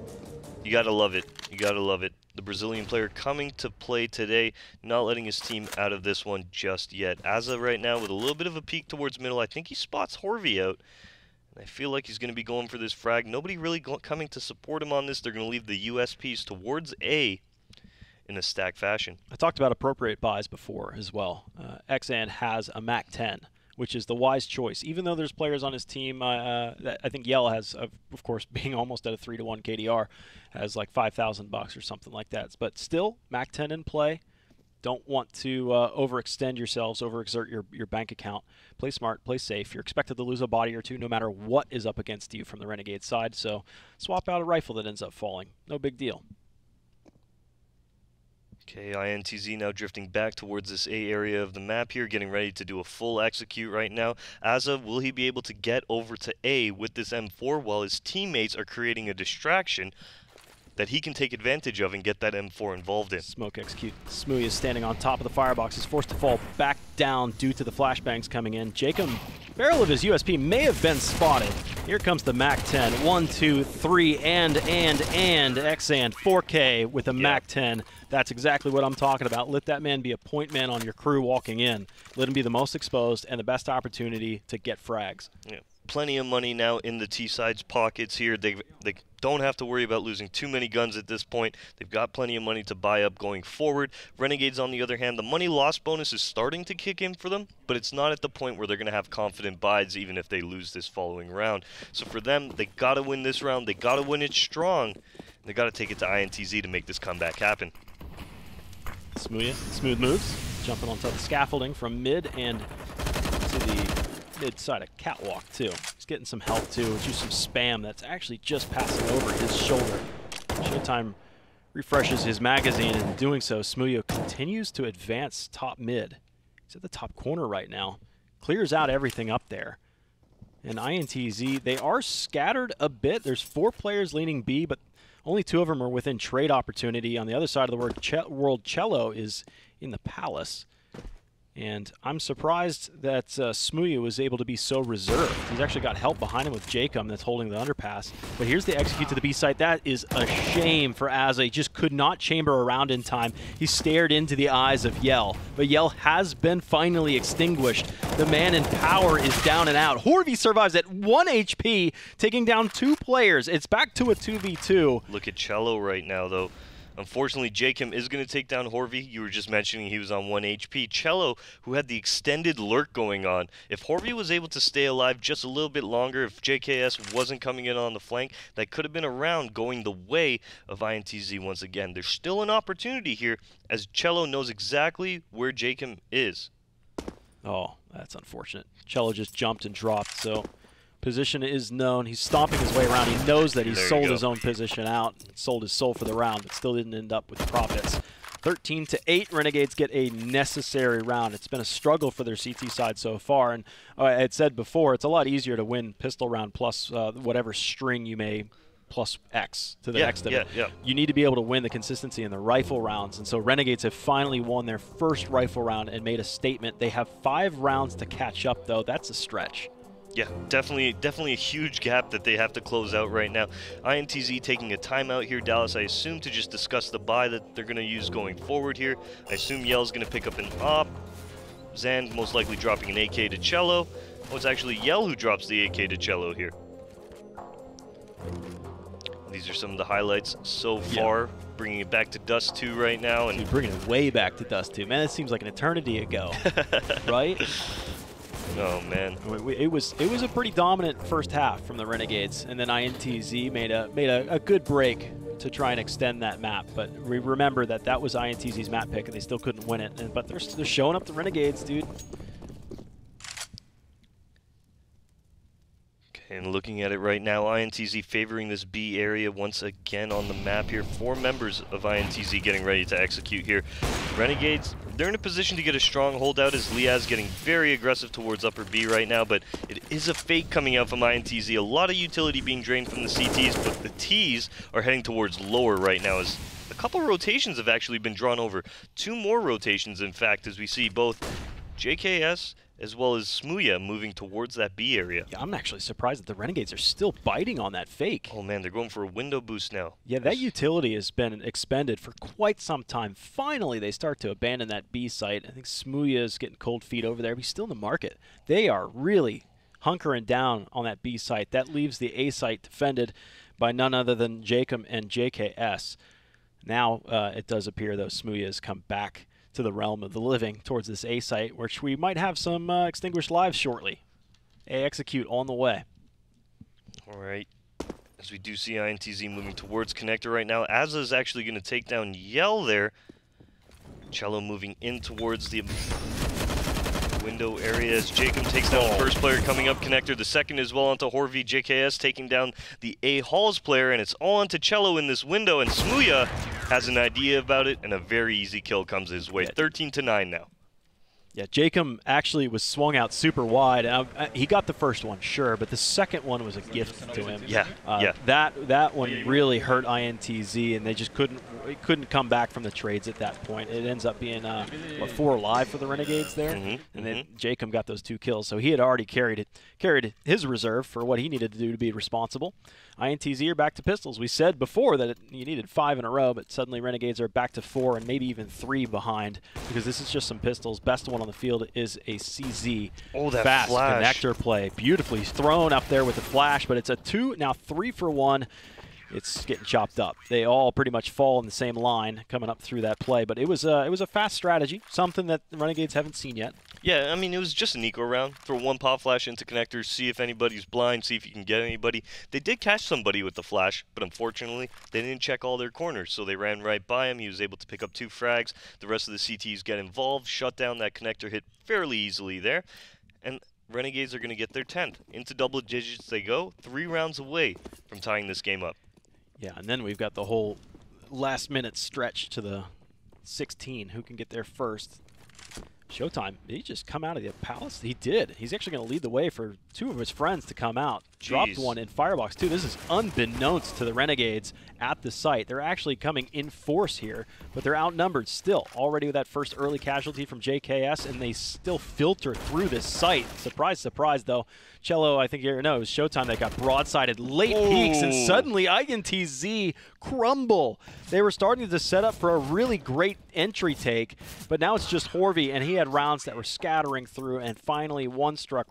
Speaker 2: You gotta love it. You gotta love it. The Brazilian player coming to play today, not letting his team out of this one just yet. Asa right now with a little bit of a peek towards middle. I think he spots Horvey out. I feel like he's going to be going for this frag. Nobody really coming to support him on this. They're going to leave the USPs towards A in a stack fashion.
Speaker 1: I talked about appropriate buys before as well. XAN has a MAC-10, which is the wise choice. Even though there's players on his team, that I think Yell has, of course, being almost at a 3-to-1 KDR, has like $5,000 or something like that. But still, MAC-10 in play. Don't want to overextend yourselves, overexert your bank account. Play smart, play safe. You're expected to lose a body or two no matter what is up against you from the Renegade side. So swap out a rifle that ends up falling. No big deal.
Speaker 2: Okay, INTZ now drifting back towards this A area of the map here, getting ready to do a full execute right now. Asa, will he be able to get over to A with this M4 while his teammates are creating a distraction that he can take advantage of and get that M4 involved in?
Speaker 1: Smoke execute. Smoothie is standing on top of the firebox. He's forced to fall back down due to the flashbangs coming in. Jacob, barrel of his USP may have been spotted. Here comes the MAC-10. 1, 2, 3, and XAN 4K with a MAC-10. That's exactly what I'm talking about. Let that man be a point man on your crew walking in. Let him be the most exposed and the best opportunity to get frags.
Speaker 2: Yeah. Plenty of money now in the T-side's pockets here. They don't have to worry about losing too many guns at this point. They've got plenty of money to buy up going forward. Renegades, on the other hand, the money loss bonus is starting to kick in for them, but it's not at the point where they're going to have confident buys even if they lose this following round. So for them, they got to win this round. They got to win it strong. They got to take it to INTZ to make this comeback happen.
Speaker 1: Smooth moves. Jumping on top of the scaffolding from mid and to the mid side of catwalk too. He's getting some help too. Just some spam that's actually just passing over his shoulder. Showtime refreshes his magazine, and in doing so, Smoothio continues to advance top mid. He's at the top corner right now. Clears out everything up there. And INTZ, they are scattered a bit. There's 4 players leaning B, but only 2 of them are within trade opportunity. On the other side of the world, Cello is in the Palace. And I'm surprised that Smoothie was able to be so reserved. He's actually got help behind him with Jacob that's holding the underpass. But here's the execute to the B site. That is a shame for Asa. He just could not chamber around in time. He stared into the eyes of Yell. But Yell has been finally extinguished. The man in power is down and out. Horvey survives at 1 HP, taking down 2 players. It's back to a 2v2.
Speaker 2: Look at Cello right now, though. Unfortunately, Jacob is going to take down Horvey. You were just mentioning he was on 1 HP. Cello, who had the extended lurk going on, if Horvey was able to stay alive just a little bit longer, if JKS wasn't coming in on the flank, that could have been a round going the way of INTZ once again. There's still an opportunity here, as Cello knows exactly where Jacob is.
Speaker 1: Oh, that's unfortunate. Cello just jumped and dropped, so position is known. He's stomping his way around. He knows that he's sold his own position out, sold his soul for the round, but still didn't end up with profits. 13-8, Renegades get a necessary round. It's been a struggle for their CT side so far, and I had said before, it's a lot easier to win pistol round plus whatever string you may plus X to the next of it. You need to be able to win the consistency in the rifle rounds, and so Renegades have finally won their first rifle round and made a statement. They have 5 rounds to catch up, though. That's a stretch.
Speaker 2: Yeah, definitely a huge gap that they have to close out right now. INTZ taking a timeout here, Dallas, I assume, to just discuss the buy that they're going to use going forward here. I assume Yell's going to pick up an op. Zan most likely dropping an AK to Cello. Oh, it's actually Yell who drops the AK to Cello here. These are some of the highlights so far. Bringing it back to Dust 2 right now.
Speaker 1: Dude, bringing it way back to Dust 2. Man, it seems like an eternity ago, right?
Speaker 2: Oh man,
Speaker 1: it was a pretty dominant first half from the Renegades, and then INTZ made a good break to try and extend that map. But we remember that was INTZ's map pick, and they still couldn't win it. But they're showing up the Renegades, dude.
Speaker 2: And looking at it right now, INTZ favoring this B area once again on the map here. 4 members of INTZ getting ready to execute here. Renegades, they're in a position to get a strong holdout as Liaz getting very aggressive towards upper B right now, but it is a fake coming out from INTZ. A lot of utility being drained from the CTs, but the Ts are heading towards lower right now as a couple rotations have actually been drawn over. 2 more rotations, in fact, as we see both JKS as well as Smooya moving towards that B area.
Speaker 1: Yeah, I'm actually surprised that the Renegades are still biting on that fake.
Speaker 2: Oh man, they're going for a window boost now.
Speaker 1: Yeah, that utility has been expended for quite some time. Finally, they start to abandon that B site. I think Smooya is getting cold feet over there, but he's still in the market. They are really hunkering down on that B site. That leaves the A site defended by none other than Jacob and JKS. Now it does appear, though, Smooya has come back to the realm of the living towards this A site, which we might have some extinguished lives shortly. A execute on the way.
Speaker 2: All right. As we do see INTZ moving towards connector right now. Azza is actually going to take down Yell there. Cello moving in towards the window area as Jacob takes down the first player coming up connector. The second as well onto Horvey. JKS taking down the A Halls player, and it's all onto Cello in this window, and Smooya has an idea about it, and a very easy kill comes his way. 13-9 now.
Speaker 1: Yeah, Jacob actually was swung out super wide. He got the first one, sure, but the second one was a gift to him.
Speaker 2: Yeah,
Speaker 1: That one really hurt INTZ, and they just couldn't come back from the trades at that point. It ends up being 4 alive for the Renegades there, and then Jacob got those 2 kills, so he had already carried his reserve for what he needed to do to be responsible. INTZ are back to pistols. We said before that you needed 5 in a row, but suddenly Renegades are back to 4 and maybe even 3 behind because this is just some pistols. Best one on the field is a CZ.
Speaker 2: Oh, that
Speaker 1: fast
Speaker 2: flash.
Speaker 1: Connector play. Beautifully thrown up there with the flash, but it's a 2, now 3 for 1. It's getting chopped up. They all pretty much fall in the same line coming up through that play, but it was a fast strategy, something that the Renegades haven't seen yet.
Speaker 2: Yeah, I mean, it was just an eco round. Throw 1 pop flash into connectors, see if anybody's blind, see if you can get anybody. They did catch somebody with the flash, but unfortunately, they didn't check all their corners, so they ran right by him. He was able to pick up 2 frags. The rest of the CTs get involved, shut down that connector hit fairly easily there, and Renegades are going to get their 10th. Into double digits they go, 3 rounds away from tying this game up.
Speaker 1: Yeah, and then we've got the whole last-minute stretch to the 16. Who can get there first? Showtime, did he just come out of the palace? He did. He's actually going to lead the way for 2 of his friends to come out. Dropped one in Firebox, too. This is unbeknownst to the Renegades at the site. They're actually coming in force here, but they're outnumbered still. Already with that first early casualty from JKS, and they still filter through this site. Surprise, surprise, though. Cello, I think it was Showtime that got broadsided late peaks, and suddenly INTZ crumble. They were starting to set up for a really great entry take, but now it's just Horvey, and he had rounds that were scattering through, and finally one struck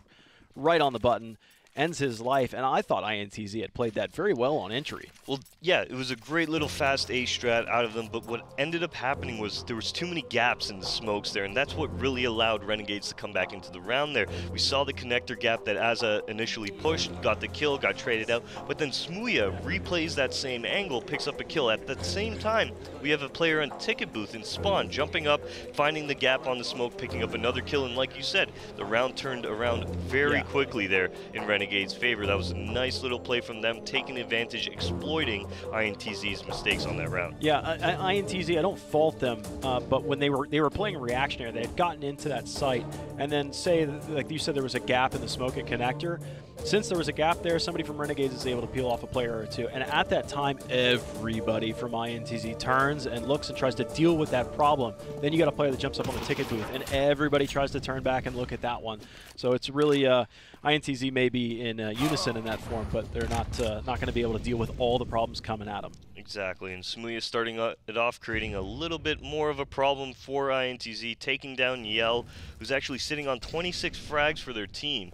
Speaker 1: right on the button. Ends his life, and I thought INTZ had played that very well on entry.
Speaker 2: Well, yeah, it was a great little fast A strat out of them, but what ended up happening was there was too many gaps in the smokes there, and that's what really allowed Renegades to come back into the round there. We saw the connector gap that Azza initially pushed, got the kill, got traded out, but then Smooya replays that same angle, picks up a kill. At the same time, we have a player on ticket booth in spawn, jumping up, finding the gap on the smoke, picking up another kill, and like you said, the round turned around very quickly there in Renegades' favor. That was a nice little play from them, taking advantage, exploiting INTZ's mistakes on that round.
Speaker 1: Yeah, INTZ, I don't fault them, but when they were playing reactionary, they had gotten into that site, and then say, like you said, there was a gap in the smoke at connector. Since there was a gap there, somebody from Renegades is able to peel off a player or 2, and at that time, everybody from INTZ turns and looks and tries to deal with that problem. Then you got a player that jumps up on the ticket booth, and everybody tries to turn back and look at that one. So it's really INTZ may be in unison in that form, but they're not going to be able to deal with all the problems coming at them.
Speaker 2: Exactly, and Smooya starting it off, creating a little bit more of a problem for INTZ, taking down Yell, who's actually sitting on 26 frags for their team,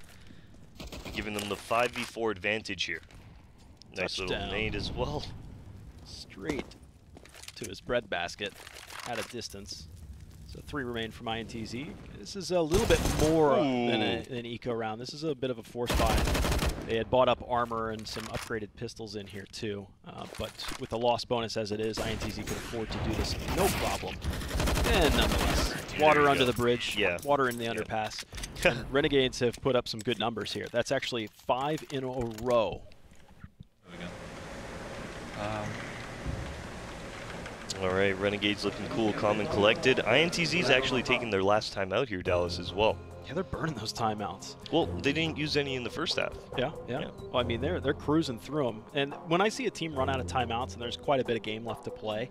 Speaker 2: giving them the 5v4 advantage here. Nice little nade as well.
Speaker 1: Straight to his breadbasket at a distance. So 3 remain from INTZ. This is a little bit more than an eco round. This is a bit of a force buy. They had bought up armor and some upgraded pistols in here too. But with the loss bonus as it is, INTZ could afford to do this no problem. And nonetheless, water under the bridge, water in the underpass. And Renegades have put up some good numbers here. That's actually 5 in a row.
Speaker 4: There we go.
Speaker 2: All right, Renegades looking cool, calm and collected. INTZ's actually taking their last time out here, Dallas, as well.
Speaker 1: Yeah, they're burning those timeouts.
Speaker 2: Well, they didn't use any in the first half.
Speaker 1: Yeah. Well, I mean, they're cruising through them. And when I see a team run out of timeouts and there's quite a bit of game left to play,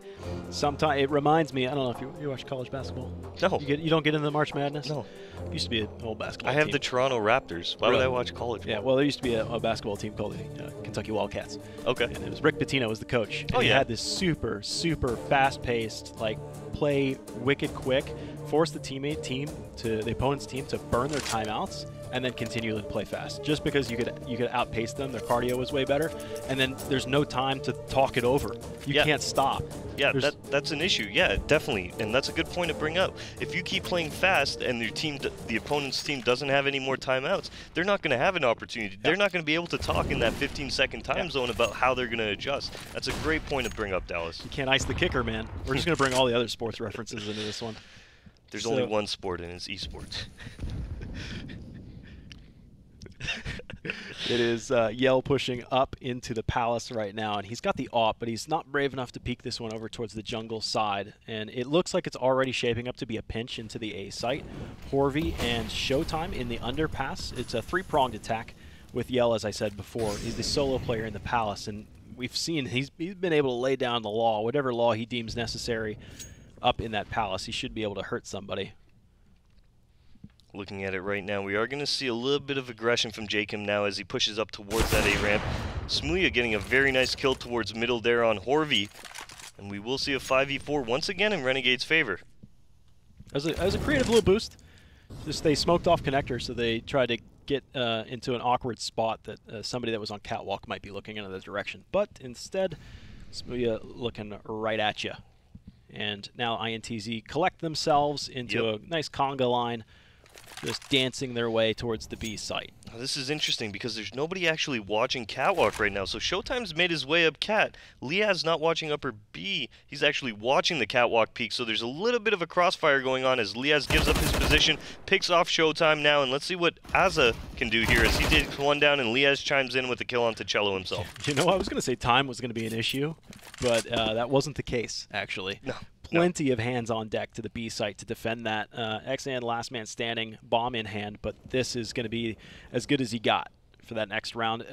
Speaker 1: sometimes it reminds me. I don't know if you watch college basketball.
Speaker 2: No.
Speaker 1: You don't get into the March Madness.
Speaker 2: No.
Speaker 1: Used to be an old basketball.
Speaker 2: I have
Speaker 1: team.
Speaker 2: the Toronto Raptors. Why would I watch college?
Speaker 1: Yeah. Well, there used to be a basketball team called the Kentucky Wildcats.
Speaker 2: Okay.
Speaker 1: And it was Rick Pitino was the coach. And
Speaker 2: Oh,
Speaker 1: he
Speaker 2: yeah.
Speaker 1: had this super fast-paced, like, play wicked quick, force the the opponent's team to burn their timeouts and then continually play fast. Just because you could outpace them, their cardio was way better, and then there's no time to talk it over. You can't stop.
Speaker 2: Yeah, that's an issue. Yeah, definitely, and that's a good point to bring up. If you keep playing fast and the opponent's team doesn't have any more timeouts, they're not going to have an opportunity. They're not going to be able to talk in that 15-second time zone about how they're going to adjust. That's a great point to bring up, Dallas.
Speaker 1: You can't ice the kicker, man. We're just going to bring all the other sports references into this one.
Speaker 2: There's only one sport, and it's esports.
Speaker 1: It is Yell pushing up into the Palace right now, and he's got the AWP, but he's not brave enough to peek this one over towards the jungle side. And it looks like it's already shaping up to be a pinch into the A site. Horvey and Showtime in the underpass. It's a three-pronged attack with Yell, as I said before. He's the solo player in the Palace, and we've seen he's been able to lay down the law, whatever law he deems necessary up in that Palace. He should be able to hurt somebody.
Speaker 2: Looking at it right now, we are going to see a little bit of aggression from Jacob now as he pushes up towards that A-ramp. Smooya getting a very nice kill towards middle there on Horvey. And we will see a 5v4 once again in Renegade's favor.
Speaker 1: As a creative little boost, just they smoked off connector, so they tried to get into an awkward spot that somebody that was on catwalk might be looking in the direction. But instead, Smooya looking right at you. And now INTZ collect themselves into a nice conga line, just dancing their way towards the B site.
Speaker 2: Now, this is interesting because there's nobody actually watching catwalk right now. So Showtime's made his way up cat. Liaz not watching upper B. He's actually watching the catwalk peak. So there's a little bit of a crossfire going on as Liaz gives up his position, picks off Showtime now, and let's see what Azza can do here as he did one down and Liaz chimes in with a kill on Ticello himself.
Speaker 1: You know, I was going to say time was going to be an issue, but that wasn't the case, actually.
Speaker 2: No.
Speaker 1: Plenty of hands on deck to the B site to defend that. XAN last man standing, bomb in hand, but this is going to be as good as he got for that next round.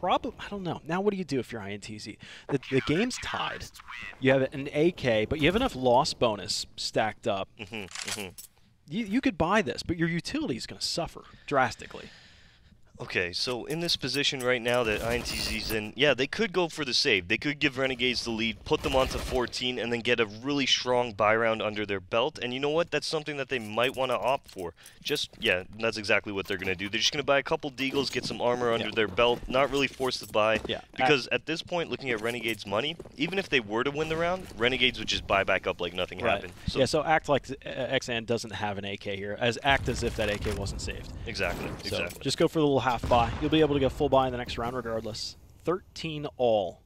Speaker 1: Probably, I don't know. Now what do you do if you're INTZ? The game's tied. You have an AK, but you have enough loss bonus stacked up. You could buy this, but your utility is going to suffer drastically.
Speaker 2: Okay, so in this position right now that INTZ's in, yeah, they could go for the save. They could give Renegades the lead, put them onto 14, and then get a really strong buy round under their belt. And you know what? That's something that they might want to opt for. Yeah, that's exactly what they're going to do. They're just going to buy a couple deagles, get some armor under their belt, not really force the buy.
Speaker 1: Yeah.
Speaker 2: Because at this point, looking at Renegades' money, even if they were to win the round, Renegades would just buy back up like nothing happened. So
Speaker 1: so act like XAN doesn't have an AK here. Act as if that AK wasn't saved.
Speaker 2: Exactly.
Speaker 1: So just go for the little half buy. You'll be able to go full buy in the next round regardless. 13 all.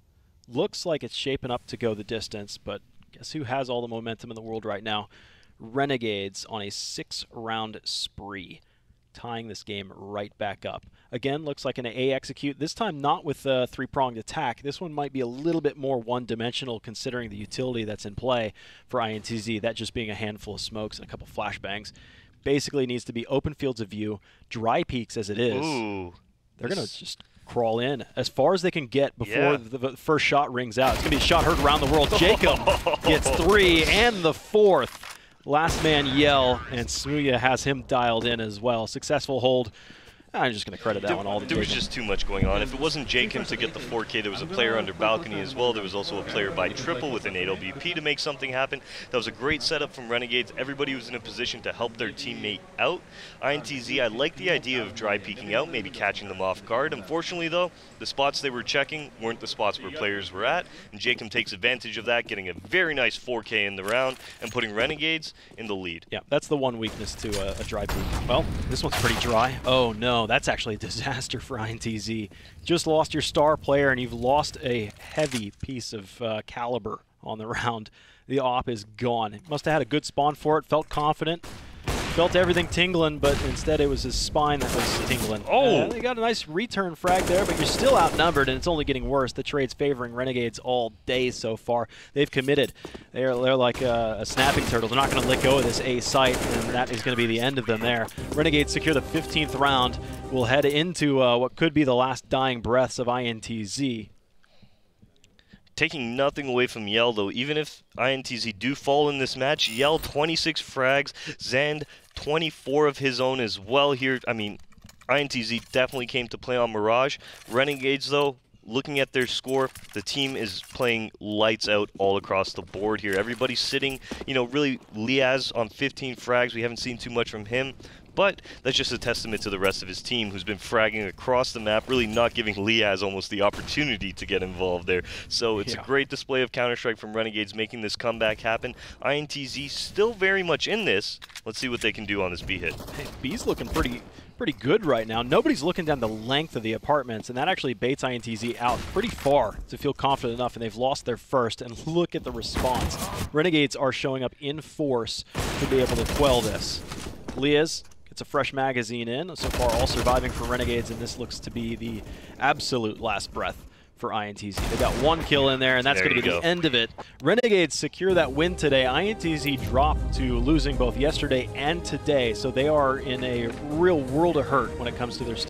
Speaker 1: Looks like it's shaping up to go the distance, but guess who has all the momentum in the world right now? Renegades on a 6-round spree, tying this game right back up. Again, looks like an A execute, this time not with a three-pronged attack. This one might be a little bit more one-dimensional considering the utility that's in play for INTZ, that just being a handful of smokes and a couple flashbangs. Basically needs to be open fields of view, dry peaks as it is.
Speaker 2: Ooh.
Speaker 1: They're going to just crawl in as far as they can get before the first shot rings out. It's going to be a shot heard around the world. Jacob gets 3 and the 4th. Last man Yell, and Smooya has him dialed in as well. Successful hold. I'm just going to credit that one all to
Speaker 2: There was
Speaker 1: Jacob.
Speaker 2: just too much going on. If it wasn't Jacob to get the 4K, there was a player under balcony as well. There was also a player by triple with an 8LBP to make something happen. That was a great setup from Renegades. Everybody was in a position to help their teammate out. INTZ, I like the idea of dry peeking out, maybe catching them off guard. Unfortunately, though, the spots they were checking weren't the spots where players were at, and Jacob takes advantage of that, getting a very nice 4K in the round and putting Renegades in the lead.
Speaker 1: Yeah, that's the one weakness to a dry peek. Well, this one's pretty dry. Oh, no, that's actually a disaster for INTZ. Just lost your star player, and you've lost a heavy piece of caliber on the round. The AWP is gone. Must have had a good spawn for it, felt confident. felt everything tingling, but instead it was his spine that was tingling.
Speaker 2: Oh!
Speaker 1: They got a nice return frag there, but you're still outnumbered, and it's only getting worse. The trade's favoring Renegades all day so far. They've committed. They're like a snapping turtle. They're not going to let go of this A site, and that is going to be the end of them there. Renegades secure the 15th round. We'll head into what could be the last dying breaths of INTZ.
Speaker 2: Taking nothing away from Yell, though, even if INTZ do fall in this match, Yell 26 frags, Zand 24 of his own as well here. I mean, INTZ definitely came to play on Mirage. Renegades, though, looking at their score, the team is playing lights out all across the board here. Everybody's sitting, you know, really Liaz on 15 frags. We haven't seen too much from him. But that's just a testament to the rest of his team, who's been fragging across the map, really not giving Liaz almost the opportunity to get involved there. So it's a great display of Counter-Strike from Renegades, making this comeback happen. INTZ still very much in this. Let's see what they can do on this B hit.
Speaker 1: Hey, B's looking pretty good right now. Nobody's looking down the length of the apartments, and that actually baits INTZ out pretty far to feel confident enough, and they've lost their first, and look at the response. Renegades are showing up in force to be able to quell this. Liaz gets a fresh magazine in. So far, all surviving for Renegades, and this looks to be the absolute last breath for INTZ. They got one kill in there, and that's going to be the end of it. Renegades secure that win today. INTZ dropped to losing both yesterday and today, so they are in a real world of hurt when it comes to their